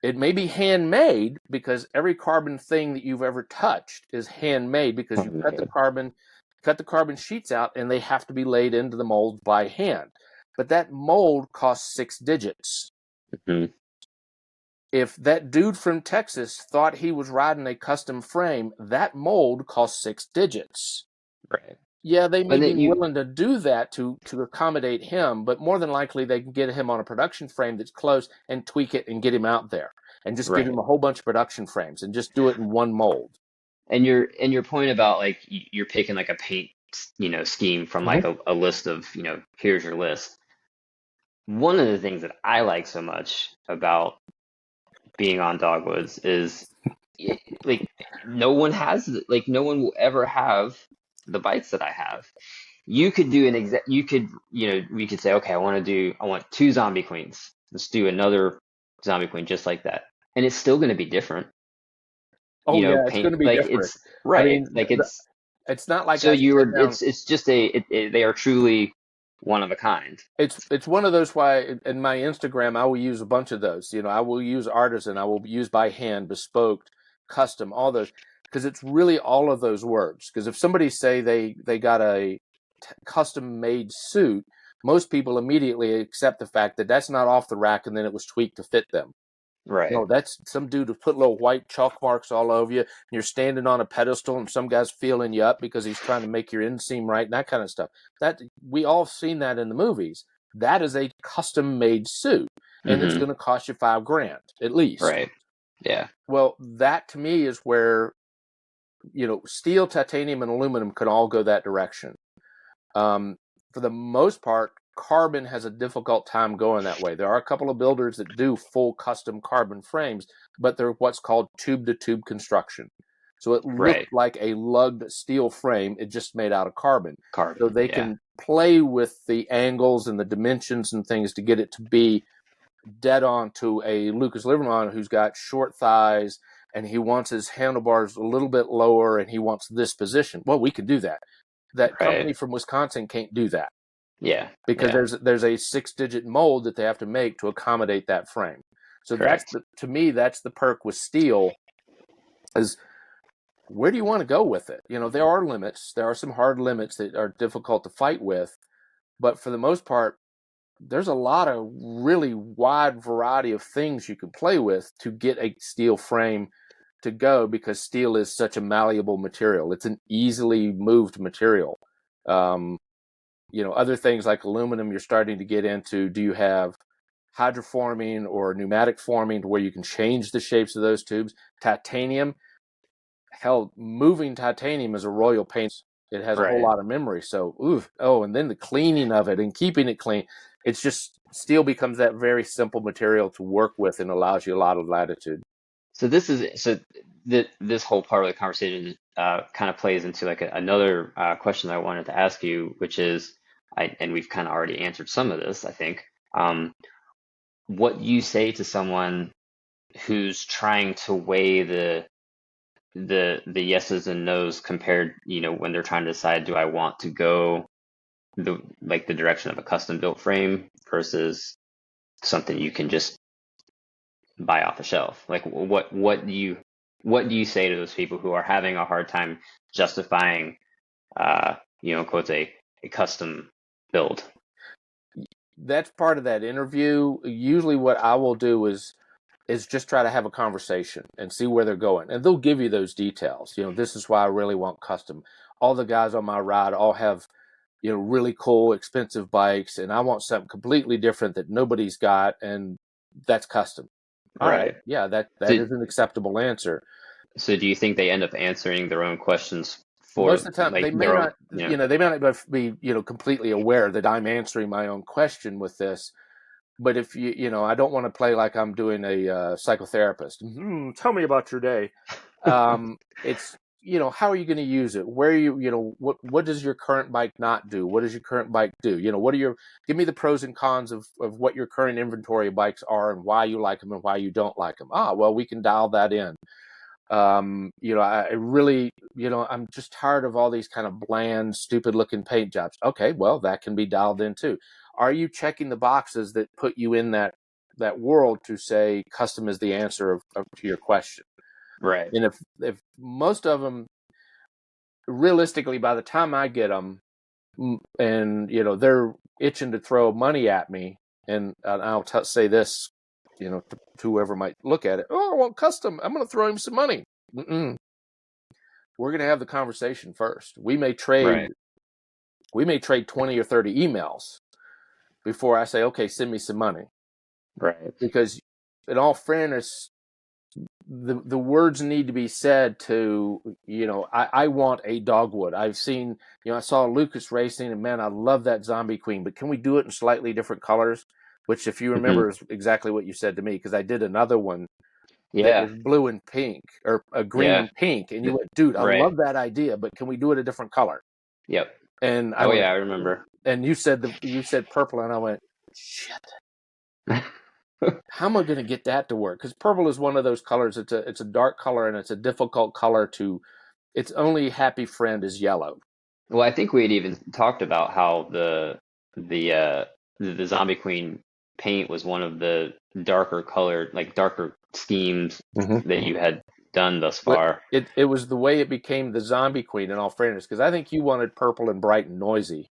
It may be handmade, because every carbon thing that you've ever touched is handmade, because you cut the carbon sheets out, and they have to be laid into the mold by hand. But that mold costs 6 digits. If that dude from Texas thought he was riding a custom frame, that mold costs 6 digits. Right. Yeah, they may be willing to do that to accommodate him, but more than likely they can get him on a production frame that's close and tweak it and get him out there, and just give him a whole bunch of production frames and just do it in one mold. And your point about like you're picking like a paint scheme from like a list of here's your list. One of the things that I like so much about being on Dogwoods is like no one has like no one will ever have the bikes that I have. You could do an exact. You could we could say, okay, I want two zombie queens. Let's do another zombie queen just like that, and it's still going to be different. Oh yeah, it's going Paint to be like different. it's I right. mean, Like it's it's not like so I you sit were. down. It's just they are truly one of a kind. It's one of those why in my Instagram I will use a bunch of those. I will use artisan, I will use by hand, bespoke, custom, all those, because it's really all of those words. Because if somebody say they got a custom made suit, most people immediately accept the fact that that's not off the rack and then it was tweaked to fit them. Right. No, that's some dude who put little white chalk marks all over you, and you're standing on a pedestal, and some guy's feeling you up because he's trying to make your inseam right, and that kind of stuff. That we all seen that in the movies. That is a custom made suit, and it's Mm-hmm. going to cost you $5,000 at least. Right. Yeah. Well, that to me is where steel, titanium, and aluminum could all go that direction. For the most part, carbon has a difficult time going that way. There are a couple of builders that do full custom carbon frames, but they're what's called tube to tube construction. So it looks Right. like a lugged steel frame, it just made out of carbon. So Carbon. they Yeah. can play with the angles and the dimensions and things to get it to be dead on to a Lucas Livermon who's got short thighs and he wants his handlebars a little bit lower and he wants this position. Well, we can do that. That Right. company from Wisconsin can't do that Yeah. because Yeah. there's a 6-digit mold that they have to make to accommodate that frame. So Correct. to me that's the perk with steel is where do you want to go with it? There are limits. There are some hard limits that are difficult to fight with, but for the most part, there's a lot of really wide variety of things you can play with to get a steel frame to go because steel is such a malleable material. It's an easily moved material. Um, other things like aluminum, you're starting to get into. Do you have hydroforming or pneumatic forming to where you can change the shapes of those tubes? Titanium, hell, moving titanium is a royal pain. It has a whole Right. lot of memory. So, and then the cleaning of it and keeping it clean. It's just steel becomes that very simple material to work with and allows you a lot of latitude. So this is so this whole part of the conversation kind of plays into like another question I wanted to ask you, which is, and we've kind of already answered some of this, I think. What you say to someone who's trying to weigh the yeses and nos compared, when they're trying to decide, do I want to go the direction of a custom built frame versus something you can just buy off the shelf? Like what do you say to those people who are having a hard time justifying quotes a custom build? That's part of that interview. Usually what I will do is just try to have a conversation and see where they're going. And they'll give you those details. This is why I really want custom. All the guys on my ride all have, really cool, expensive bikes, and I want something completely different that nobody's got, and that's custom. All right. Right. Yeah, that So is an acceptable answer. so do you think they end up answering their own questions Most for of the time, like they may their own, not, they may not be, completely aware that I'm answering my own question with this. But if I don't want to play like I'm doing a psychotherapist. Tell me about your day. It's how are you going to use it? Where what does your current bike not do? What does your current bike do? Give me the pros and cons of what your current inventory of bikes are and why you like them and why you don't like them. Well, we can dial that in. I really, I'm just tired of all these kind of bland, stupid looking paint jobs. Okay, well, that can be dialed in too. Are you checking the boxes that put you in that world to say custom is the answer to your question? right, And if most of them, realistically, by the time I get them, and they're itching to throw money at me, and I'll say this, to whoever might look at it. Oh, I want custom. I'm going to throw him some money. Mm-mm. We're going to have the conversation first. right, We may trade 20 or 30 emails before I say, okay, send me some money. right. Because in all fairness, the words need to be said to, I want a dogwood. I've seen, I saw Lucas racing and man, I love that zombie queen, but can we do it in slightly different colors? Which if you Hmm. remember is exactly what you said to me, because I did another one that Yeah. was blue and pink, or green Yeah. and pink. And you went, dude, I Right. love that idea, but can we do it a different color? Yep. And I Oh went, yeah, I remember. and you said purple, and I went, shit. How am I going to get that to work? Because purple is one of those colors. It's a dark color, and it's a difficult color to. Its only happy friend is yellow. Well, I think we had even talked about how the uh the Zombie Queen paint was one of the darker colored, like darker schemes Mm-hmm. that you had done thus But far. it was the way it became the Zombie Queen. In all fairness, because I think you wanted purple and bright and noisy,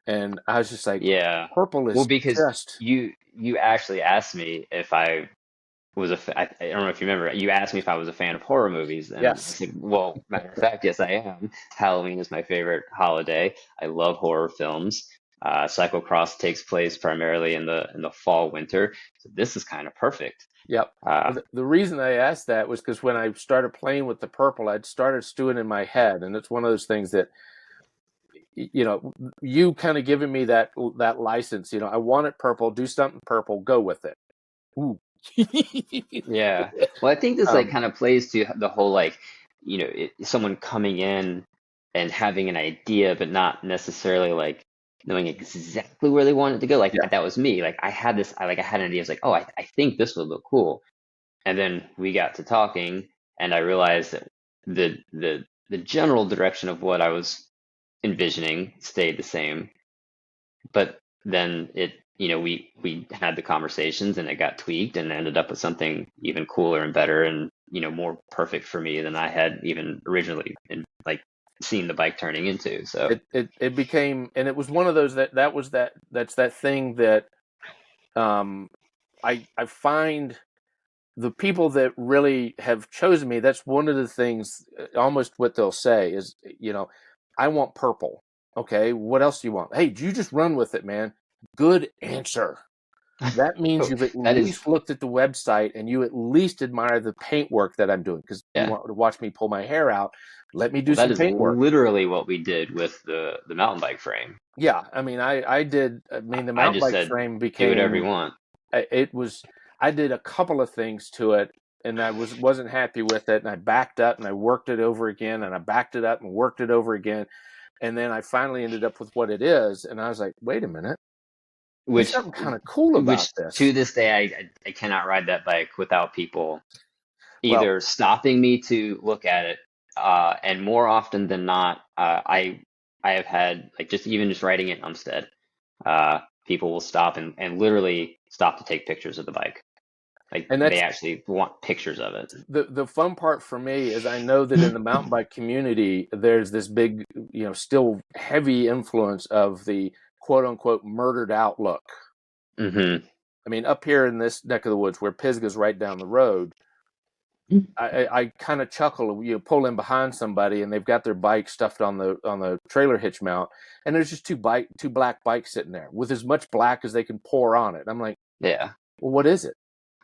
and I was just like, Yeah. purple Well, is because just you actually asked me if I was I don't know if you remember, you asked me if I was a fan of horror movies, and I yes, said, well, matter of fact, yes, I am. Halloween is my favorite holiday. I love horror films. Cyclocross takes place primarily in the fall, winter. So this is kind of perfect. yep. Uh, The reason I asked that was because when I started playing with the purple, I'd started stewing in my head, and it's one of those things that you kind of giving me that license. I want it purple. Do something purple. Go with it. Ooh. yeah. Well, I think this like um, kind of plays to the whole like, someone coming in and having an idea, but not necessarily like knowing exactly where they want it to go. Like yeah. that was me. Like I had an idea. I was like, oh, I think this would look cool. And then we got to talking, and I realized that the general direction of what I was envisioning stayed the same. But then we had the conversations, and it got tweaked, and ended up with something even cooler and better, and more perfect for me than I had even originally like seen the bike turning into. So It became, and it was one of those that's that thing that um I find the people that really have chosen me, that's one of the things, almost what they'll say is, I want purple. Okay, what else do you want? Hey, you just run with it, man. Good answer. That means you've at that is least looked at the website and you at least admire the paint work that I'm doing, because you yeah. want to watch me pull my hair out. Let me do Well, that some is paint work. literally what we did with the mountain bike frame. Yeah, I mean, I did. I mean, the I mountain just bike said, frame do whatever you became. want. It was. I did a couple of things to it, and I wasn't happy with it, and I backed up and I worked it over again, and I backed it up and worked it over again, and then I finally ended up with what it is, and I was like, wait a minute, there's which something kind of cool about which this. to this day I cannot ride that bike without people Well, either stopping me to look at it, and more often than not, I have had like just riding it in Umstead, people will stop and literally stop to take pictures of the bike. Like and they that's actually want pictures of it. the fun part for me is I know that in the mountain bike community, there's this big, still heavy influence of the quote unquote murdered out look. Hmm. I mean, up here in this neck of the woods where Pisgah's right down the road, I kind of chuckle. You pull in behind somebody and they've got their bike stuffed on the trailer hitch mount, and there's just two black bikes sitting there with as much black as they can pour on it. I'm like, Yeah. well, what is it?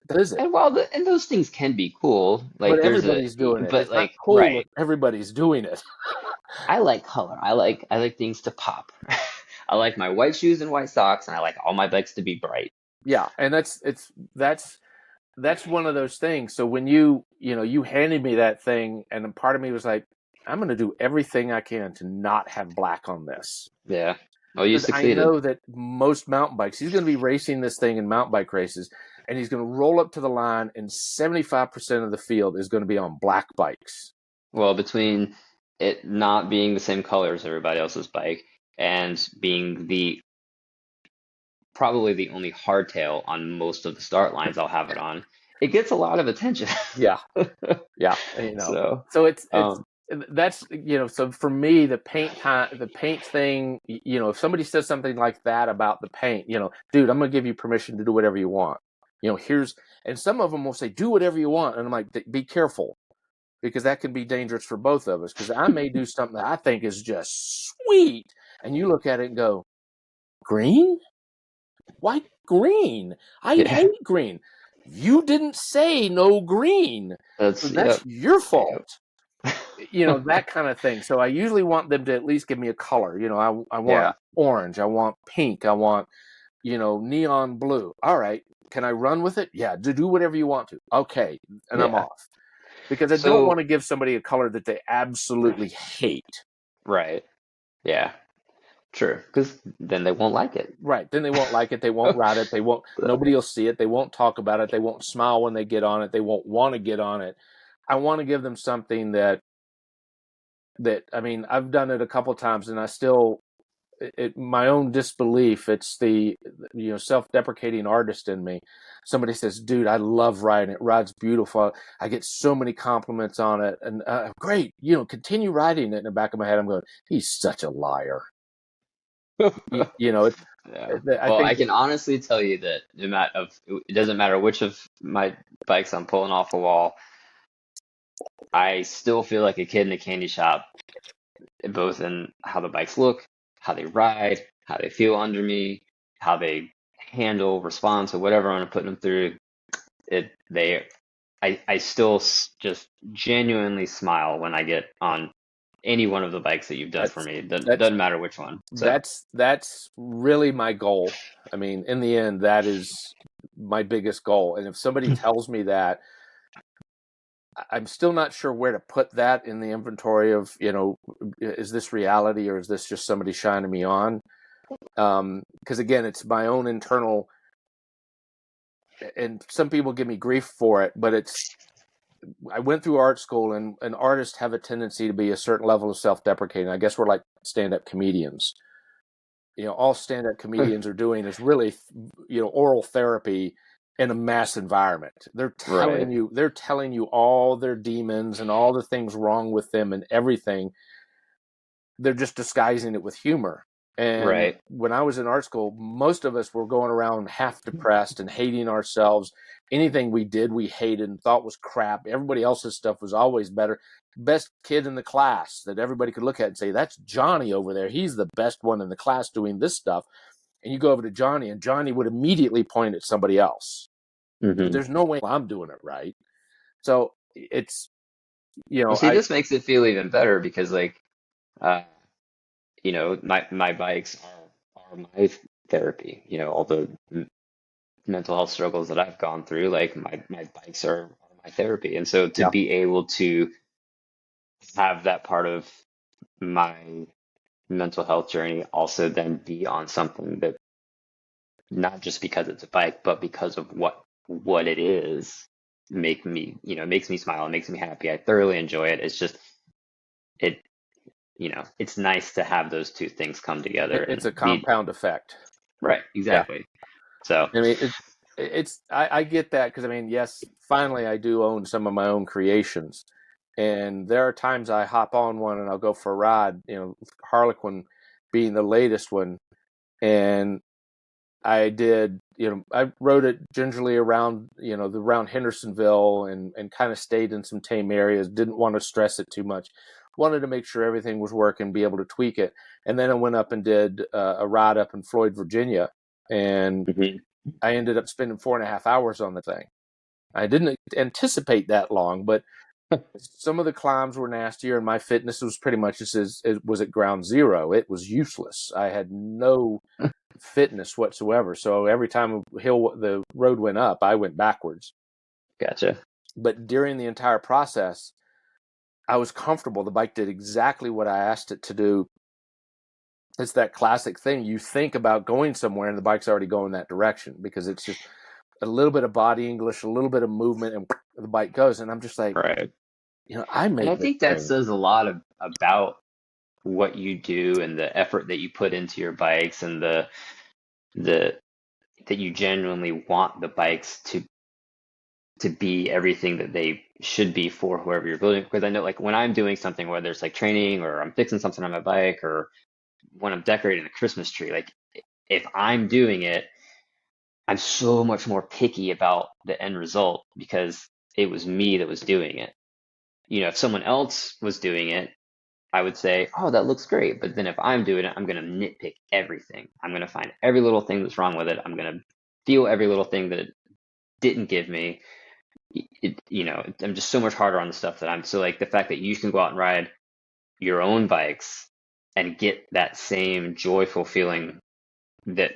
What is it? And and those things can be cool. But Like everybody's doing it. but It's not like, cool right. if everybody's doing it. I like color. I like things to pop. I like my white shoes and white socks, and I like all my bikes to be bright. Yeah, and that's one of those things. So when you handed me that thing, and a part of me was like, I'm going to do everything I can to not have black on this. Yeah. Oh, you Because I succeeded. know that most mountain bikes, he's going to be racing this thing in mountain bike races, and he's going to roll up to the line, and 75% of the field is going to be on black bikes. Well, between it not being the same color as everybody else's bike and being the probably the only hardtail on most of the start lines I'll have it on, it gets a lot of attention. Yeah, yeah, So, So it's um, that's so for me, the paint thing, if somebody says something like that about the paint, dude, I'm gonna give you permission to do whatever you want. And some of them will say, do whatever you want, and I'm like, be careful, because that can be dangerous for both of us, because I may do something that I think is just sweet, and you look at it and go, green? Why green? I yeah, hate green. You didn't say no green. So that's that's yep, your yep. fault. That kind of thing. So I usually want them to at least give me a color. I want Yeah. orange. I want pink. I want, neon blue. All right. Can I run with it? Yeah, do whatever you want to. Okay, and I'm Yeah. off. Because I don't want So, to give somebody a color that they absolutely hate. right. Yeah. True. Because then they won't like it. Right. Then they won't like it. They won't ride it. They won't, So, nobody will see it. They won't talk about it. They won't smile when they get on it. They won't want to get on it. I want to give them something I mean, I've done it a couple times and I still, my own disbelief, it's the, self-deprecating artist in me. Somebody says, dude, I love riding it. Rides beautiful. I get so many compliments on it. And great, continue riding it. In the back of my head, I'm going, he's such a liar. You know, yeah. I Well, think I can honestly tell you that it doesn't matter which of my bikes I'm pulling off a wall, I still feel like a kid in a candy shop, both in how the bikes look, how they ride, how they feel under me, how they handle, respond to whatever I'm putting them through. I still just genuinely smile when I get on any one of the bikes that you've done for that's me. that's Doesn't matter which one. So, that's really my goal. I mean, in the end, that is my biggest goal. And if somebody tells me that, I'm still not sure where to put that in the inventory of, is this reality or is this just somebody shining me on? Because again, it's my own internal, and some people give me grief for it, but I went through art school, and artists have a tendency to be a certain level of self-deprecating. I guess we're like stand-up comedians. All stand-up comedians are doing is really, oral therapy in a mass environment. right, They're telling you all their demons and all the things wrong with them and everything. They're just disguising it with humor. And right. when I was in art school, most of us were going around half depressed and hating ourselves. Anything we did, we hated and thought was crap. Everybody else's stuff was always better. Best kid in the class that everybody could look at and say, that's Johnny over there. He's the best one in the class doing this stuff. And you go over to Johnny, and Johnny would immediately point at somebody else. Hmm. There's no way I'm doing it right. So it's, Well, see, I, this makes it feel even better because, like, uh, my bikes are my therapy. All the mental health struggles that I've gone through, like my bikes are my therapy. And so to yeah, be able to have that part of my mental health journey also then be on something that not just because it's a bike, but because of what it is, makes me smile, it makes me happy. I thoroughly enjoy it. It's just it, it's nice to have those two things come together it's and a be compound effect. right, Yeah. exactly. So, I mean, I get that because I mean, yes, finally I do own some of my own creations, and there are times I hop on one and I'll go for a ride. Harlequin being the latest one, and I rode it gingerly around, around Hendersonville and kind of stayed in some tame areas. Didn't want to stress it too much. Wanted to make sure everything was working, be able to tweak it, and then I went up and did a ride up in Floyd, Virginia, and mhm. I ended up spending 4.5 hours on the thing. I didn't anticipate that long, but some of the climbs were nastier, and my fitness was pretty much it was at ground zero. It was useless. I had no fitness whatsoever. So every time the road went up, I went backwards. Gotcha. But during the entire process, I was comfortable. The bike did exactly what I asked it to do. It's that classic thing. You think about going somewhere, and the bike's already going that direction because it's just a little bit of body English, a little bit of movement, and the bike goes. And I'm just like, Right. I And I make this think that thing. says a lot about what you do and the effort that you put into your bikes and the that you genuinely want the bikes to be everything that they should be for whoever you're building. Because I know, like, when I'm doing something, whether it's like training or I'm fixing something on my bike or when I'm decorating a Christmas tree, like if I'm doing it, I'm so much more picky about the end result because it was me that was doing it. If someone else was doing it, I would say, oh, that looks great. But then if I'm doing it, I'm going to nitpick everything. I'm going to find every little thing that's wrong with it. I'm going to feel every little thing that it didn't give me. I'm just so much harder on the stuff that I'm. So, like, the fact that you can go out and ride your own bikes and get that same joyful feeling that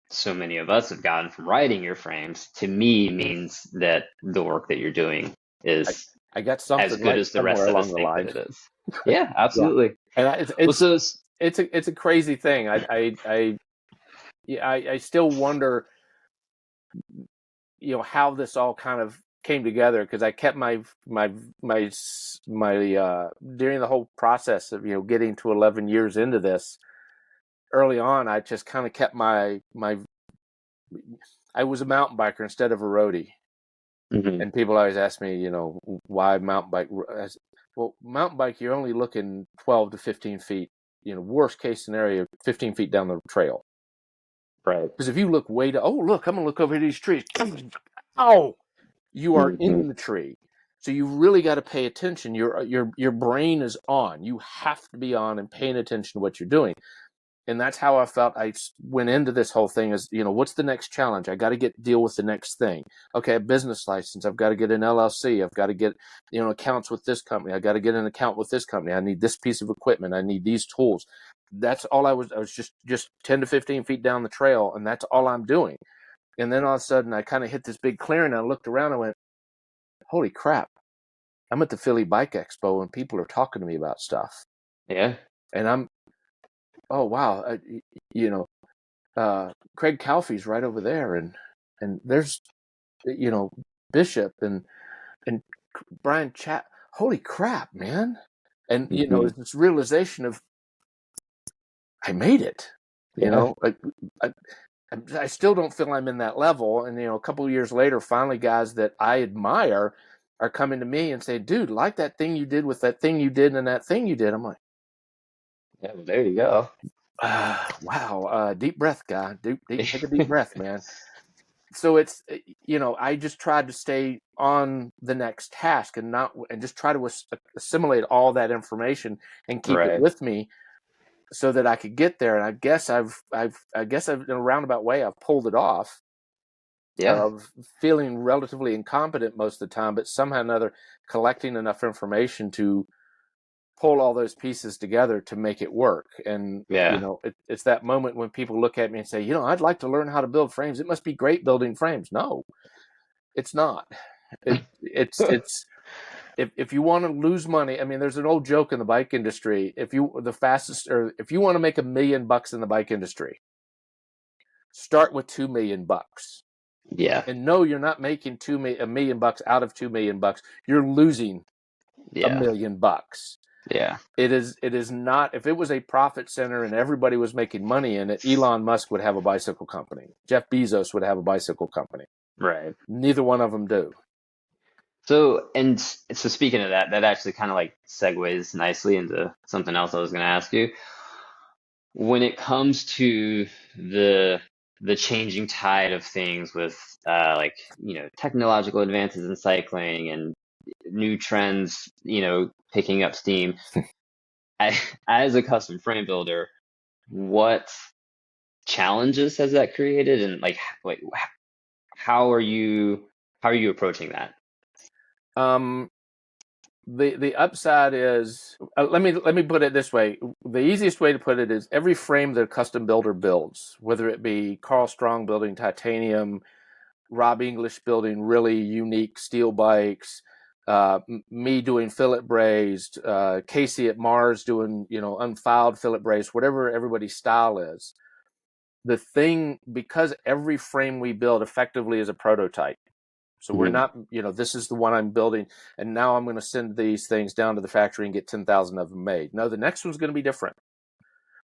so many of us have gotten from writing your frames, to me means that the work that you're doing I, is I got as something good right as the somewhere rest of us along the think that line. it is. Yeah, Yeah, absolutely. and Well, so it's a crazy thing. I still wonder, how this all kind of came together, because I kept my during the whole process of getting to 11 years into this. Early on, I just kind of kept my I was a mountain biker instead of a roadie. mhm, And people always ask me, why mountain bike? Well, mountain bike, you're only looking 12 to 15 feet, worst case scenario, 15 feet down the trail. right. Because if you look way to, oh, look, I'm going to look over these trees. Oh, you are Hmm. in the tree. So you really got to pay attention. Your brain is on. You have to be on and paying attention to what you're doing. And that's how I felt. I went into this whole thing as, what's the next challenge? I got to deal with the next thing. Okay, a business license. I've got to get an LLC. I've got to get, accounts with this company. I got to get an account with this company. I need this piece of equipment. I need these tools. That's all I was just 10 to 15 feet down the trail, and that's all I'm doing. And then all of a sudden I kind of hit this big clearing, and I looked around and went, holy crap. I'm at the Philly Bike Expo and people are talking to me about stuff. Yeah. And oh, wow. You know, Craig Calfee's right over there, and there's Bishop and Brian Chat. Holy crap, man! And Hmm. it's this realization of I made it. Yeah. I, I still don't feel I'm in that level. And a couple of years later, finally, guys that I admire are coming to me and say, "Dude, like that thing you did with that thing you did and that thing you did." I'm like, Yeah. Well, there you go. wow. Deep breath, guy. Take a deep breath, man. So it's I just tried to stay on the next task and just try to assimilate all that information and keep it Right. with me so that I could get there. And I guess I've in a roundabout way I've pulled it off Yeah. of feeling relatively incompetent most of the time, but somehow or another collecting enough information to pull all those pieces together to make it work. And Yeah. it's that moment when people look at me and say, I'd like to learn how to build frames. It must be great building frames. No, it's not. It's if you want to lose money, I mean, there's an old joke in the bike industry. If you want to make $1 million in the bike industry, start with $2 million. Yeah. And no, you're not making $1 million out of $2 million. You're losing a Yeah. $1 million. Yeah. It is not. If it was a profit center and everybody was making money in it, Elon Musk would have a bicycle company. Jeff Bezos would have a bicycle company. Right. Neither one of them do. So speaking of that, that actually kind of like segues nicely into something else I was going to ask you. When it comes to the the changing tide of things with like technological advances in cycling and new trends picking up steam, I, as a custom frame builder, what challenges has that created, and like how are you approaching that? Um, the upside is let me put it this way. The easiest way to put it is every frame that a custom builder builds, whether it be Carl Strong building titanium, Rob English building really unique steel bikes, me doing fillet brazed, Casey at Mars doing unfiled fillet brazed, whatever everybody's style is. The thing, because every frame we build effectively is a prototype. So we're Hmm. not, this is the one I'm building, and now I'm going to send these things down to the factory and get 10,000 of them made. No, the next one's going to be different.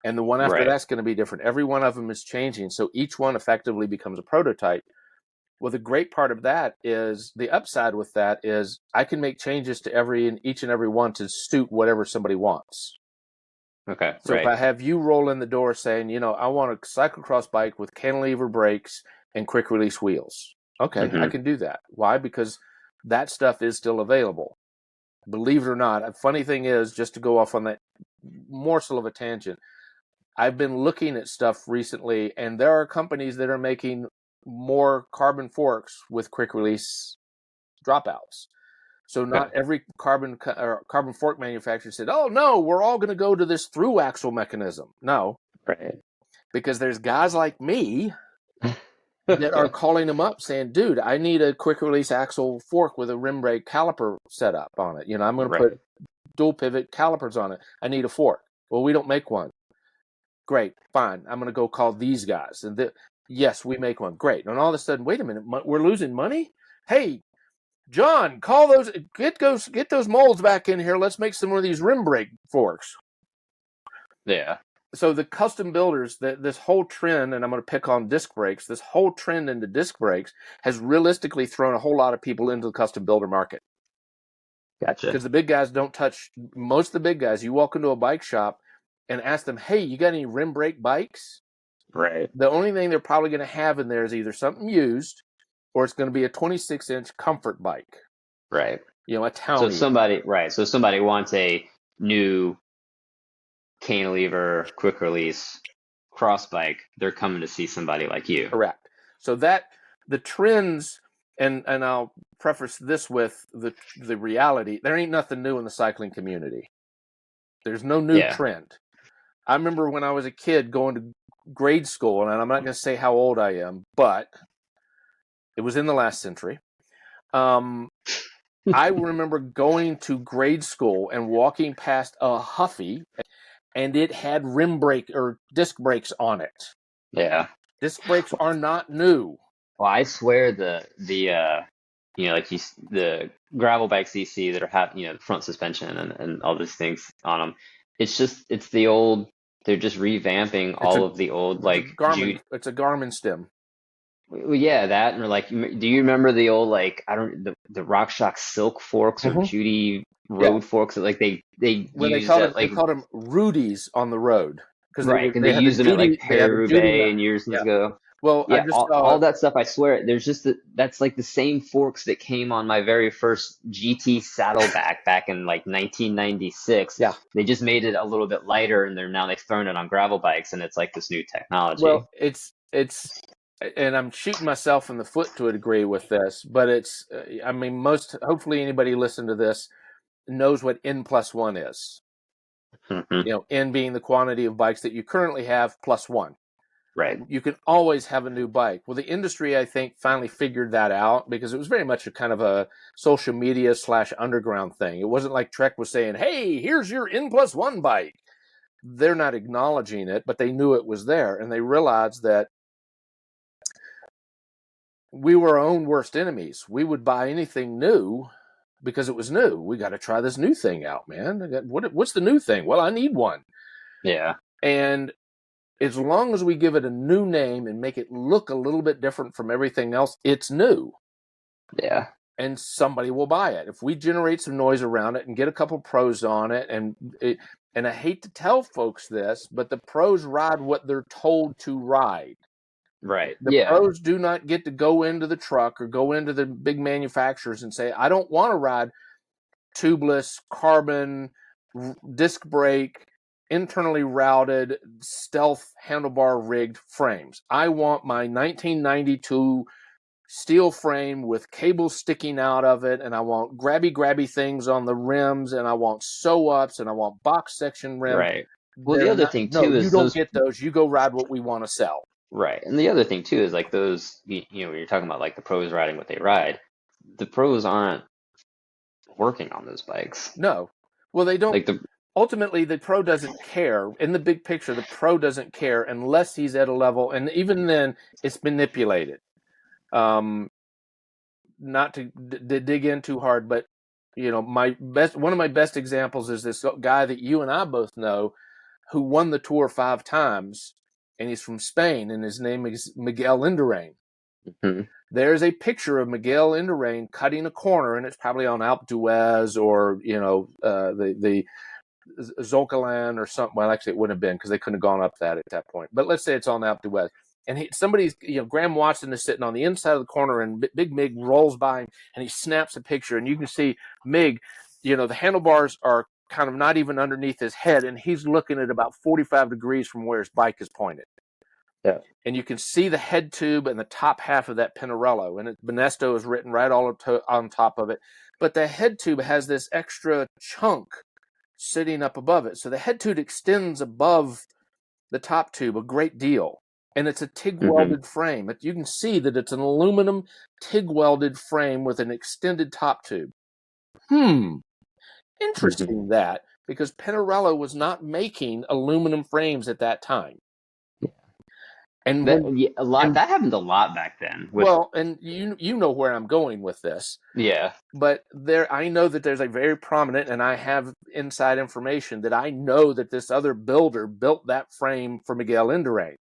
And the one after Right. that's going to be different. Every one of them is changing. So each one effectively becomes a prototype. Well, the great part of that is the upside with that is I can make changes to each and every one to suit whatever somebody wants. Okay. So if Right. I have you roll in the door saying, I want a cyclocross bike with cantilever brakes and quick release wheels. Okay, I Hmm. can do that. Why? Because that stuff is still available. Believe it or not, a funny thing is, just to go off on that morsel of a tangent, I've been looking at stuff recently, and there are companies that are making more carbon forks with quick release dropouts. So Okay. not every carbon fork manufacturer said, "Oh no, we're all going to go to this through axle mechanism." No, Right. because there's guys like me that are calling them up saying, dude, I need a quick release axle fork with a rim brake caliper set up on it. I'm going to Right. put dual pivot calipers on it. I need a fork. Well, we don't make one. Great, fine. I'm going to go call these guys. And yes, we make one. Great. And all of a sudden, wait a minute, we're losing money? Hey, John, call those, get those molds back in here. Let's make some of these rim brake forks. Yeah. So the custom builders, this whole trend, and I'm going to pick on disc brakes, this whole trend into disc brakes has realistically thrown a whole lot of people into the custom builder market. Gotcha. Because the big guys don't touch, most of the big guys, you walk into a bike shop and ask them, hey, you got any rim brake bikes? Right. The only thing they're probably going to have in there is either something used or it's going to be a 26-inch comfort bike. Right. A So townie. somebody wants a new cantilever quick release cross bike. They're coming to see somebody like you. Correct. So the trends, and I'll preface this with the reality, there ain't nothing new in the cycling community. There's no new Yeah. trend. I remember when I was a kid going to grade school, and I'm not going to say how old I am, but it was in the last century. I remember going to grade school and walking past a Huffy, and it had rim brake or disc brakes on it. Yeah. Disc brakes are not new. Well, I swear the gravel bikes you see that are the front suspension and all these things on them. It's the old. They're just revamping It's all of the old like Judy. It's a Garmin stem. Well, yeah, that and like, do you remember the old like I don't the RockShox Silk forks or Mm-hmm. Judy Yeah, Road forks that like they well used at they like called them Rudies on the road because right, and they they had the used them at like Judy Paris-Roubaix and years yeah. ago. Well, I Yeah, just all saw that stuff. I swear, there's just that's like the same forks that came on my very first GT Saddleback back in like 1996. yeah. They just made it a little bit lighter, and they've thrown it on gravel bikes, and it's like this new technology. Well, it's and I'm shooting myself in the foot to a degree with this, but it's I mean hopefully anybody listening to this knows what N+1 is. Hmm. N being the quantity of bikes that you currently have plus one. Right. You can always have a new bike. Well, the industry, I think, finally figured that out because it was very much a kind of a social media / underground thing. It wasn't like Trek was saying, hey, here's your N+1 bike. They're not acknowledging it, but they knew it was there. And they realized that we were our own worst enemies. We would buy anything new because it was new. We got to try this new thing out, man. What's the new thing? Well, I need one. Yeah. And as long as we give it a new name and make it look a little bit different from everything else, it's new. Yeah. And somebody will buy it. If we generate some noise around it and get a couple pros on it, and I hate to tell folks this, but the pros ride what they're told to ride. Right. The Yeah. pros do not get to go into the truck or go into the big manufacturers and say, I don't want to ride tubeless, carbon, disc brake, internally routed, stealth handlebar rigged frames. I want my 1992 steel frame with cables sticking out of it, and I want grabby things on the rims, and I want sew ups, and I want box section rims. Right. Well, the They're other not. thing No, too you is don't those. get those. You go ride what we want to sell. Right. And the other thing too is like those. When you're talking about like the pros riding what they ride, the pros aren't working on those bikes. No. Well, they don't. Like the Ultimately, the pro doesn't care. In the big picture, the pro doesn't care unless he's at a level, and even then, it's manipulated. Not to dig in too hard, but one of my best examples is this guy that you and I both know, who won the Tour 5 times, and he's from Spain, and his name is Miguel Indurain. Mhm. There's a picture of Miguel Indurain cutting a corner, and it's probably on Alpe d'Huez or the Zolcalan or something. Well, actually, it wouldn't have been because they couldn't have gone up that at that point. But let's say it's on Alpe d'Huez. And Graham Watson is sitting on the inside of the corner, and Big Mig rolls by him, and he snaps a picture. And you can see Mig, the handlebars are kind of not even underneath his head, and he's looking at about 45 degrees from where his bike is pointed. Yeah. And you can see the head tube and the top half of that Pinarello, and Benesto is written right all on top of it. But the head tube has this extra chunk sitting up above it. So the head tube extends above the top tube a great deal. and it's a TIG Hmm. welded frame. You can see that it's an aluminum TIG welded frame with an extended top tube. Hmm. Interesting that, because Pinarello was not making aluminum frames at that time. And That when yeah, a lot and that happened a lot back then with well, and you know where I'm going with this. yeah. But I know that there's a very prominent, and I have inside information that I know that this other builder built that frame for Miguel Indurain,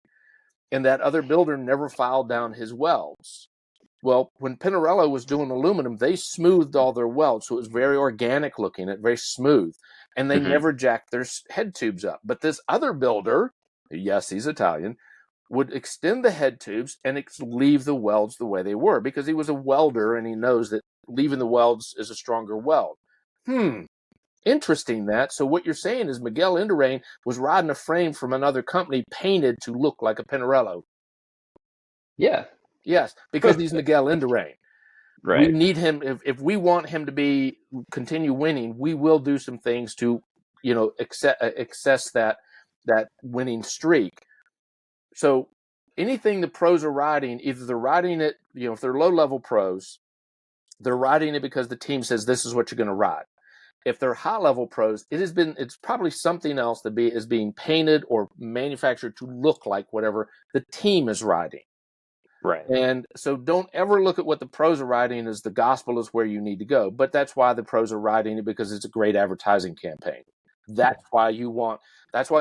and that other builder never filed down his welds. Well, when Pinarello was doing aluminum, they smoothed all their welds, so it was very organic looking, very smooth, and they Hmm. never jacked their head tubes up. But this other builder, yes, he's Italian, would extend the head tubes and leave the welds the way they were, because he was a welder and he knows that leaving the welds is a stronger weld. Interesting that. So what you're saying is Miguel Indurain was riding a frame from another company painted to look like a Pinarello. Yeah. Yes, because he's Miguel Indurain. We Right. need him. If we want him to continue winning, we will do some things to, access that winning streak. So anything the pros are riding, either they're riding it, if they're low level pros, they're riding it because the team says this is what you're going to ride. If they're high level pros, it's probably something else that is being painted or manufactured to look like whatever the team is riding. Right. And so don't ever look at what the pros are riding as the gospel is where you need to go. But that's why the pros are riding it, because it's a great advertising campaign. That's why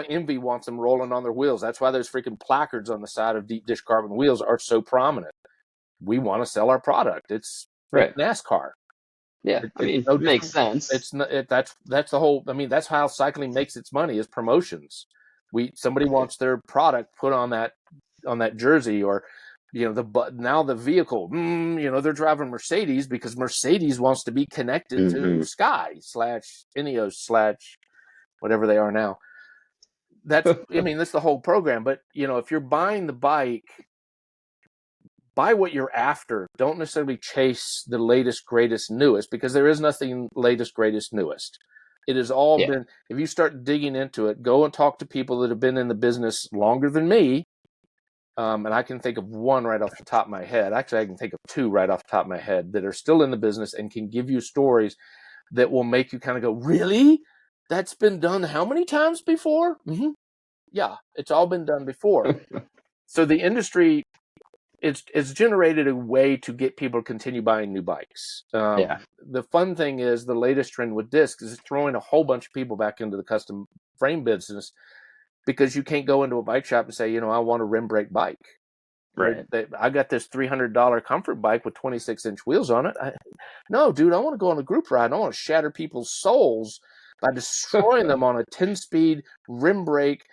Envy wants them rolling on their wheels. That's why those freaking placards on the side of deep dish carbon wheels are so prominent. We want to sell our product. It's Right. NASCAR. Yeah. I It's mean, no makes different. sense. It's not, that's the whole. I mean, that's how cycling makes its money, is promotions. Somebody Right. wants their product put on that jersey, or now the vehicle. They're driving Mercedes because Mercedes wants to be connected to Hmm. Sky / Ineos / whatever they are now. That's the whole program. But if you're buying the bike, buy what you're after. Don't necessarily chase the latest, greatest, newest, because there is nothing latest, greatest, newest. It has all Yeah. been, if you start digging into it, go and talk to people that have been in the business longer than me. And I can think of one right off the top of my head. Actually, I can think of two right off the top of my head that are still in the business and can give you stories that will make you kind of go, really? That's been done how many times before? Mm-hmm. Yeah, it's all been done before. So the industry, it's generated a way to get people to continue buying new bikes. Yeah. The fun thing is, the latest trend with discs is throwing a whole bunch of people back into the custom frame business, because you can't go into a bike shop and say, I want a rim brake bike. Right. I got this $300 comfort bike with 26-inch wheels on it. No, dude, I want to go on a group ride. And I want to shatter people's souls by destroying them on a 10-speed rim brake,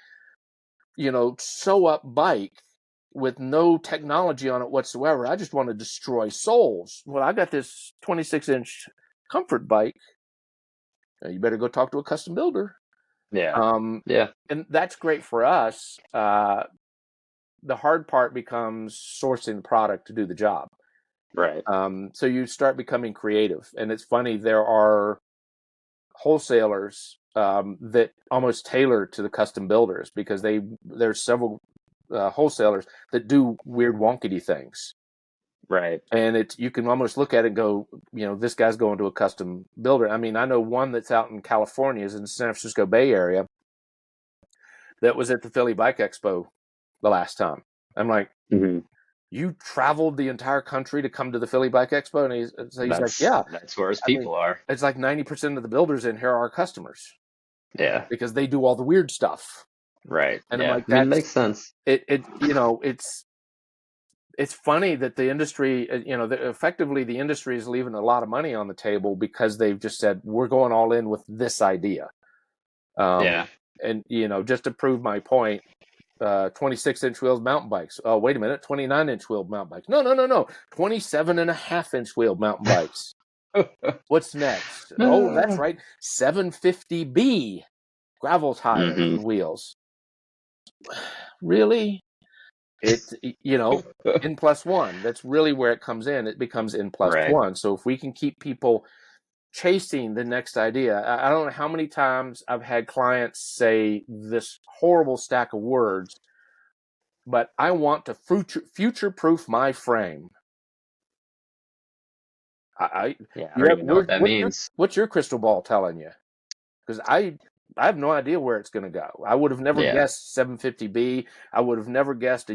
sew up bike with no technology on it whatsoever. I just want to destroy souls. Well, I got this 26-inch comfort bike. You better go talk to a custom builder. Yeah. Yeah. And that's great for us. The hard part becomes sourcing the product to do the job. Right. So you start becoming creative. And it's funny, there are wholesalers that almost tailor to the custom builders, because there's several wholesalers that do weird wonkety things. Right. And you can almost look at it and go, this guy's going to a custom builder. I mean, I know one that's out in California, is in the San Francisco Bay Area, that was at the Philly Bike Expo the last time. I'm like, Hmm. you traveled the entire country to come to the Philly Bike Expo? And he's like, That's yeah. that's where his I mean, people are. it's like 90% of the builders in here are customers, Yeah. because they do all the weird stuff. Right. And I'm Yeah. like, I mean, it that's makes sense. it. It's funny that the industry, effectively the industry is leaving a lot of money on the table, because they've just said, we're going all in with this idea. Yeah. And, just to prove my point, 26-inch wheeled mountain bikes. Oh, wait a minute, 29-inch wheeled mountain bikes. No. 27.5-inch wheeled mountain bikes. What's next? Oh, that's right. 750B gravel tires Hmm. and wheels. Really? It's, N+1. That's really where it comes in. It becomes Right. N+1. So if we can keep people chasing the next idea, I don't know how many times I've had clients say this horrible stack of words but I want to future-proof my frame. Yeah, I don't even know what that What's your means. what's your crystal ball telling you? Because I have no idea where it's going to go. I would have never Yeah. guessed 750B. I would have never guessed a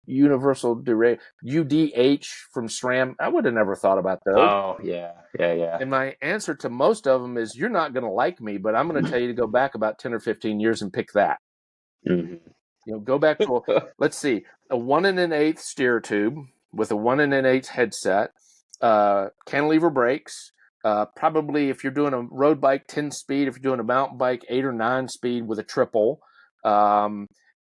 universal derail UDH from SRAM. I would have never thought about those. Oh, yeah, yeah, And my answer to most of them is, you're not going to like me, but I'm going to tell you to go back about 10 or 15 years and pick that. yeah. Go back to, let's see, a 1 1/8 steer tube with a 1 1/8 headset, cantilever brakes, probably if you're doing a road bike 10 speed, if you're doing a mountain bike 8 or 9 speed with a triple.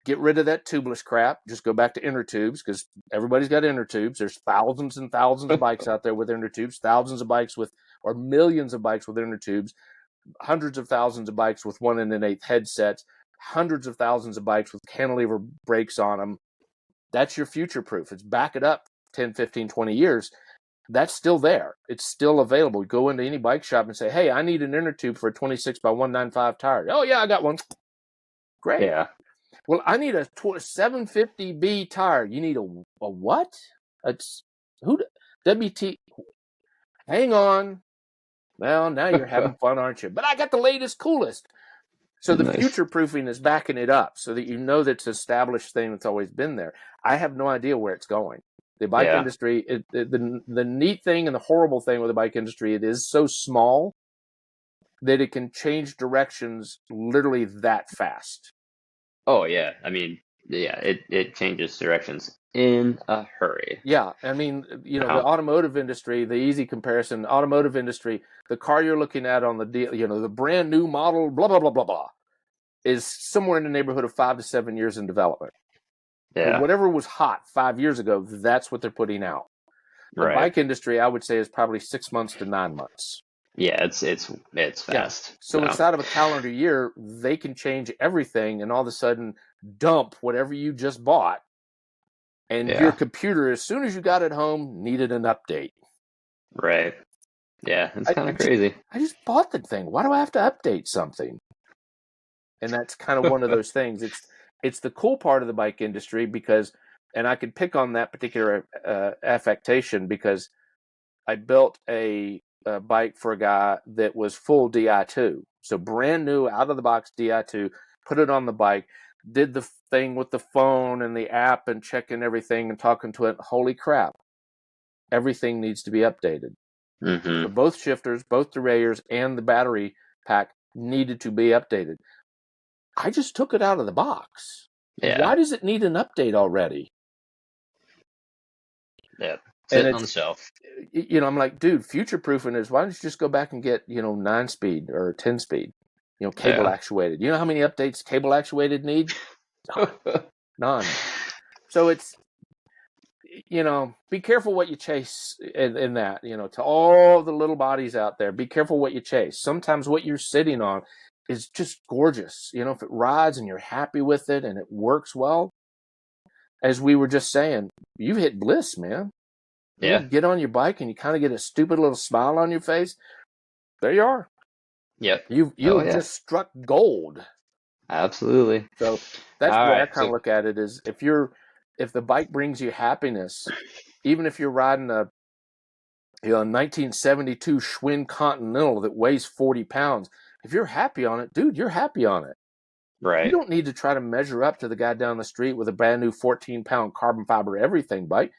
Get rid of that tubeless crap. Just go back to inner tubes, because everybody's got inner tubes. There's thousands and thousands of bikes out there with inner tubes, thousands of bikes with, or millions of bikes with inner tubes, hundreds of thousands of bikes with 1 1/8 headsets, hundreds of thousands of bikes with cantilever brakes on them. That's your future proof. It's back it up 10, 15, 20 years. That's still there. It's still available. Go into any bike shop and say, hey, I need an inner tube for a 26 by 195 tire. Oh, yeah, I got one. Great. Yeah. Well, I need a 750B tire. You need a what? It's WT. Hang on. Well, now you're having fun, aren't you? But I got the latest, coolest. So the Nice. future proofing is backing it up so that you know that's an established thing that's always been there. I have no idea where it's going. The bike industry, the neat thing and the horrible thing with the bike industry, it is so small that it can change directions literally that fast. Oh, yeah. I mean, yeah, it changes directions in a hurry. Yeah, I mean, the Now, automotive industry, the easy comparison, automotive industry, the car you're looking at on the deal, the brand new model, blah, blah, blah, blah, blah, is somewhere in the neighborhood of 5 to 7 years in development. So yeah, whatever was hot 5 years ago, that's what they're putting out. The right. bike industry, I would say, is probably 6 months to 9 months. Yeah, it's Yeah. fast. So inside of a calendar year, they can change everything and all of a sudden dump whatever you just bought. And your Yeah, computer, as soon as you got it home, needed an update. right. Yeah, it's I, kind I of just crazy. I just bought the thing. Why do I have to update something? And that's kind of one of those things. It's the cool part of the bike industry because, and I could pick on that particular affectation because I built a bike for a guy that was full Di2, so brand new out of the box Di2. Put it on the bike, did the thing with the phone and the app and checking everything and talking to it. Holy crap! Everything needs to be updated. So Mm-hmm. both shifters, both derailleurs, and the battery pack needed to be updated. I just took it out of the box. Yeah, Why does it need an update already? yeah. And Sitting on it's, the shelf. I'm like, dude, future proofing is, why don't you just go back and get, 9 speed or 10 speed, cable Yeah. actuated. You know how many updates cable actuated need? None. So it's, be careful what you chase in that, to all the little bodies out there, be careful what you chase. Sometimes what you're sitting on is just gorgeous. If it rides and you're happy with it and it works well, as we were just saying, you've hit bliss, man. You Yeah. get on your bike and you kind of get a stupid little smile on your face. There you are. Yep. You Oh have yeah. just struck gold. Absolutely. So that's All the way right. I kind of So look at it, is if the bike brings you happiness, even if you're riding a 1972 Schwinn Continental that weighs 40 pounds, if you're happy on it, dude, you're happy on it. You right. don't need to try to measure up to the guy down the street with a brand new 14-pound carbon fiber everything bike.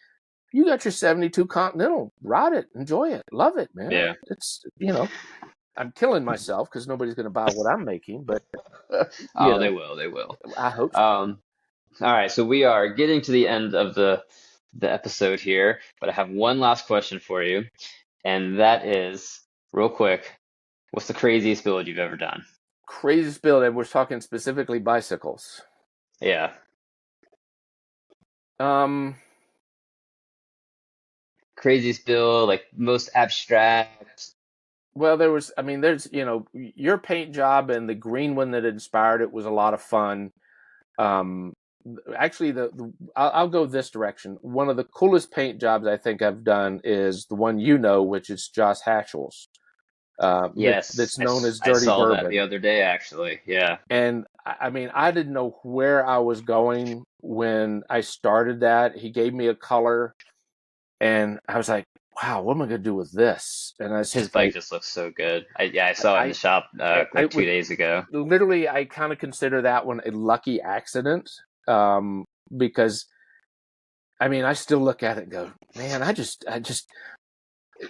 You got your 72 Continental. Ride it. Enjoy it. Love it, man. Yeah. It's, I'm killing myself because nobody's going to buy what I'm making, but, Oh, they will. They will. I hope so. All right. So we are getting to the end of the episode here, but I have one last question for you, and that is, real quick, what's the craziest build you've ever done? Craziest build, and we're talking specifically bicycles. Yeah. Um, Craziest build, like most abstract. well, there's, your paint job and the green one that inspired it was a lot of fun. Um, Actually, I'll go this direction. One of the coolest paint jobs I think I've done is the one, which is Josh Hatchell's. Yes, That's known as I Dirty saw that the Bourbon. other day, actually. Yeah. And I mean, I didn't know where I was going when I started that. He gave me a color, and I was like, wow, what am I going to do with this? And I was His just bike like, just looks so good. I saw it in the shop I like two was days ago. literally, I kind of consider that one a lucky accident, because I mean, I still look at it and go, man, I just,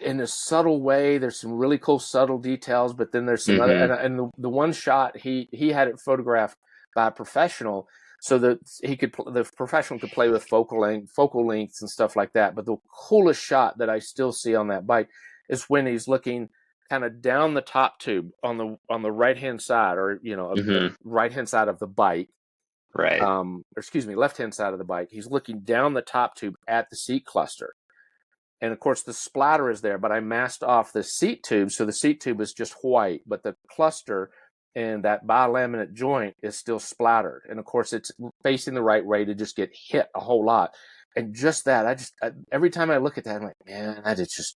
in a subtle way, there's some really cool subtle details, but then there's some other, Hmm. and the one shot he had it photographed by a professional, so that the professional could play with focal lengths and stuff like that. But the coolest shot that I still see on that bike is when he's looking kind of down the top tube on the right hand side, or of Hmm. right hand side of the bike, Right. or excuse me, left hand side of the bike. He's looking down the top tube at the seat cluster. And of course, the splatter is there, but I masked off the seat tube, so the seat tube is just white, but the cluster and that bilaminate joint is still splattered. And of course, it's facing the right way to just get hit a whole lot. And just that, every time I look at that, I'm like, man, I just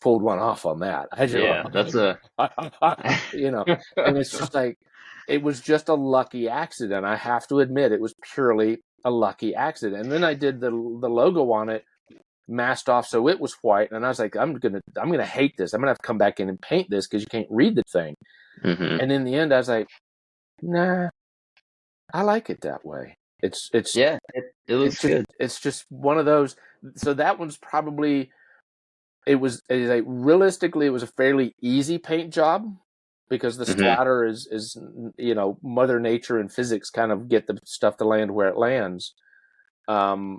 pulled one off on that. Yeah, that's a You know, and it's just like, it was just a lucky accident. I have to admit, it was purely a lucky accident. And then I did the logo on it masked off so it was white, and I was like, I'm gonna hate this. I'm gonna have to come back in and paint this because you can't read the thing. hmm. And in the end, I was like, nah, I like it that way. Yeah, it looks good. It's just one of those. So that one's probably, realistically, it was a fairly easy paint job because the Hmm. splatter is Mother Nature and physics kind of get the stuff to land where it lands. Um,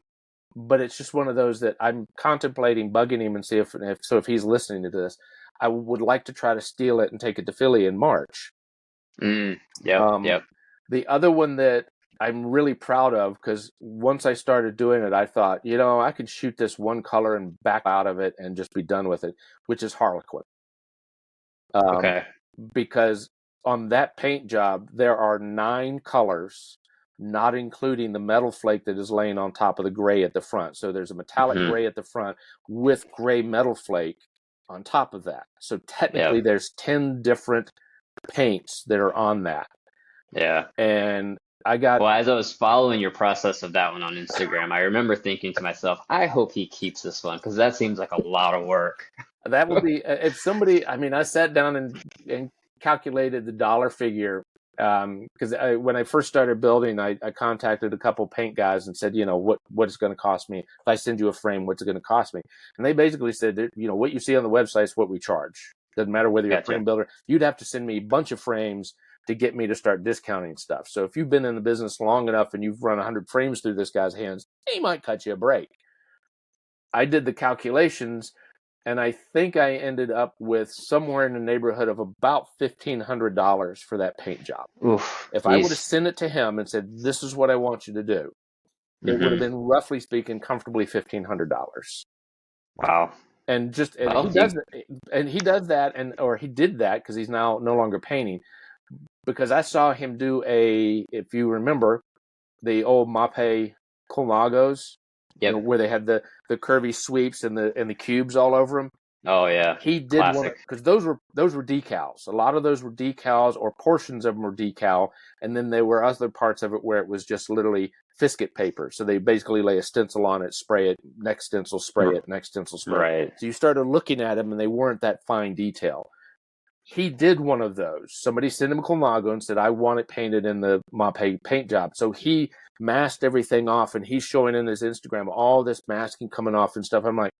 but it's just one of those that I'm contemplating bugging him and see if he's listening to this, I would like to try to steal it and take it to Philly in March. Mm. Yep. Um, Yep. the other one that I'm really proud of, because once I started doing it, I thought, I could shoot this one color and back out of it and just be done with it, which is Harlequin. Um, Okay. because on that paint job, there are 9 colors, not including the metal flake that is laying on top of the gray at the front. So there's a metallic Hmm. gray at the front with gray metal flake on top of that. So technically, Yep. there's 10 different paints that are on that. Yeah. And I got Well, as I was following your process of that one on Instagram, I remember thinking to myself, I hope he keeps this one because that seems like a lot of work. that would be, if somebody, I mean, I sat down and calculated the dollar figure, because when I first started building, I contacted a couple paint guys and said, what it's going to cost me if I send you a frame, what's it going to cost me? And they basically said that, what you see on the website is what we charge. Doesn't matter whether you're a Gotcha. frame builder. You'd have to send me a bunch of frames to get me to start discounting stuff. So if you've been in the business long enough and you've run 100 frames through this guy's hands, he might cut you a break. I did the calculations, and I think I ended up with somewhere in the neighborhood of about $1,500 for that paint job. Oof. If I would have Jeez. sent it to him and said, "This is what I want you to do," it would have Hmm. been, roughly speaking, comfortably $1,500. Wow. And just Well, you. he does that, or he did that because he's now no longer painting. Because I saw him do if you remember, the old Mape Colnagos, Yep. where they had the curvy sweeps and the cubes all over them. Oh yeah. He did one, Classic. because those were decals. A lot of those were decals, or portions of them were decal, and then there were other parts of it where it was just literally Fisket paper. So they basically lay a stencil on it, spray it, next stencil, spray R- it, next stencil, spray it. Right. So you started looking at them, and they weren't that fine detail. He did one of those. Somebody sent him a Colnago and said, I want it painted in the Mape paint job. So he masked everything off, and he's showing in his Instagram all this masking coming off and stuff. I'm like,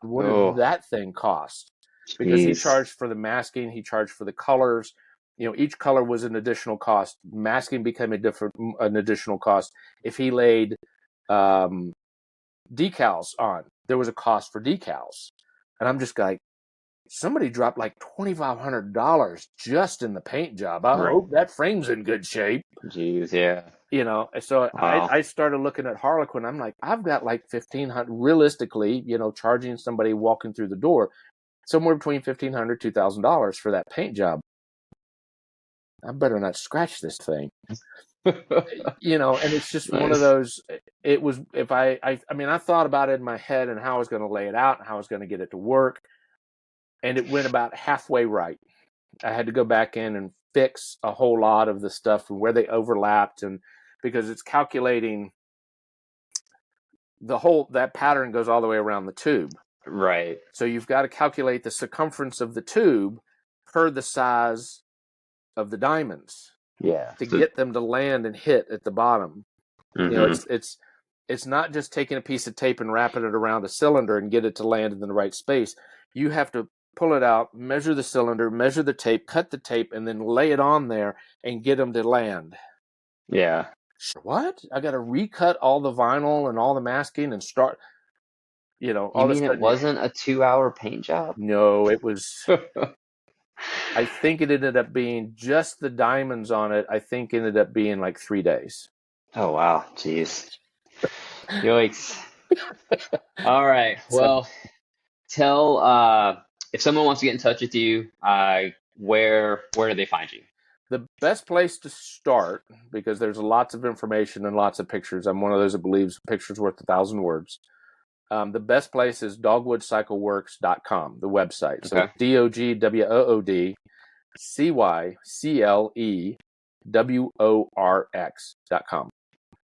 what did Oh, that thing cost? Because he jeez. charged for the masking, he charged for the colors. Each color was an additional cost. Masking became an additional cost. If he laid um, decals on, there was a cost for decals. And I'm just like, somebody dropped like $2,500 just in the paint job. I Right. hope that frame's in good shape. Jeez. Yeah. So Wow. I started looking at Harlequin. I'm like, I've got like 1,500 realistically, charging somebody walking through the door somewhere between $1,500, $2,000 for that paint job. I better not scratch this thing. And it's just one of Nice. those. It was, if I mean, I thought about it in my head and how I was going to lay it out and how I was going to get it to work, and it went about halfway right. I had to go back in and fix a whole lot of the stuff and where they overlapped, and because it's calculating that pattern goes all the way around the tube. Right. So you've got to calculate the circumference of the tube per the size of the diamonds Yeah. to So, get them to land and hit at the bottom. mhm. It's not just taking a piece of tape and wrapping it around a cylinder and get it to land in the right space. You have to pull it out, measure the cylinder, measure the tape, cut the tape, and then lay it on there and get them to land. Yeah. What? I got to recut all the vinyl and all the masking and start, all You of a mean it sudden, wasn't a 2-hour paint job? no, it was, I think it ended up being just the diamonds on it. I think ended up being like 3 days. Oh, wow. Jeez. Yikes. All right. So Well, tell if someone wants to get in touch with you, where do they find you? the best place to start, because there's lots of information and lots of pictures. I'm one of those that believes pictures worth 1,000 words. The best place is dogwoodcycleworx.com, the website. So Okay. it's DOGWOODCYCLEWORX.com.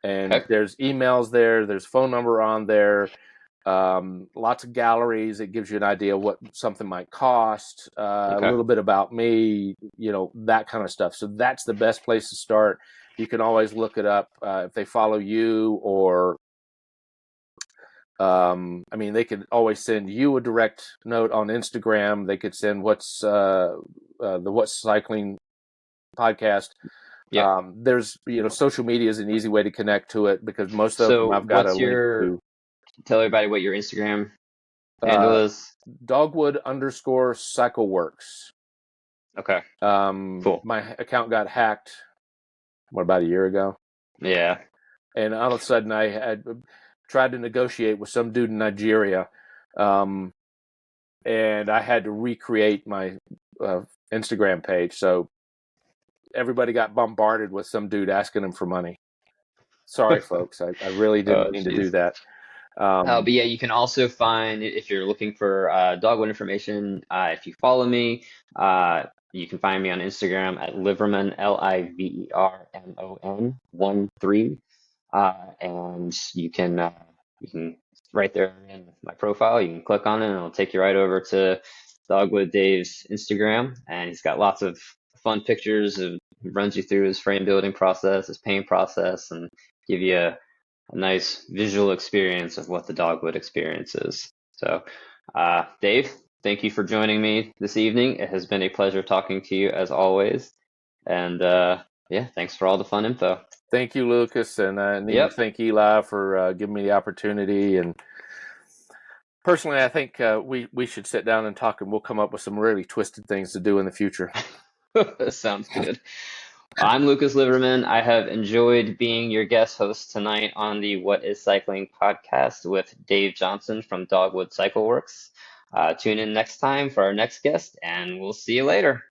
And Okay. there's emails there, there's phone number on there, lots of galleries. It gives you an idea what something might cost, a Okay. little bit about me, that kind of stuff. So that's the best place to start. You can always look it up if they follow you, or they could always send you a direct note on Instagram. They could send the What's Cycling podcast. Yep. There's, social media is an easy way to connect to it, because most of them So I've got a link to. tell everybody what your Instagram handle is? Dogwood_Cycleworx. Okay. Cool. My account got hacked, about a year ago? Yeah. And all of a sudden I had tried to negotiate with some dude in Nigeria, and I had to recreate my Instagram page. So everybody got bombarded with some dude asking them for money. Sorry, folks. I really didn't Oh, mean to do jeez. that. But yeah, you can also find, if you're looking for Dogwood information, if you follow me, you can find me on Instagram at Livermon, Livermon 13, and you can right there in my profile, you can click on it and it'll take you right over to Dogwood Dave's Instagram, and he's got lots of fun pictures of runs you through his frame building process, his paint process, and give you a nice visual experience of what the Dogwood experience is. So, Dave, thank you for joining me this evening. It has been a pleasure talking to you as always. And yeah, thanks for all the fun info. Thank you, Lucas, and I need to Yep. thank Eli for giving me the opportunity. And personally, I think we should sit down and talk, and we'll come up with some really twisted things to do in the future. Sounds good. I'm Lucas Livermon. I have enjoyed being your guest host tonight on the What is Cycling podcast with Dave Johnson from Dogwood Cycleworx. Tune in next time for our next guest, and we'll see you later.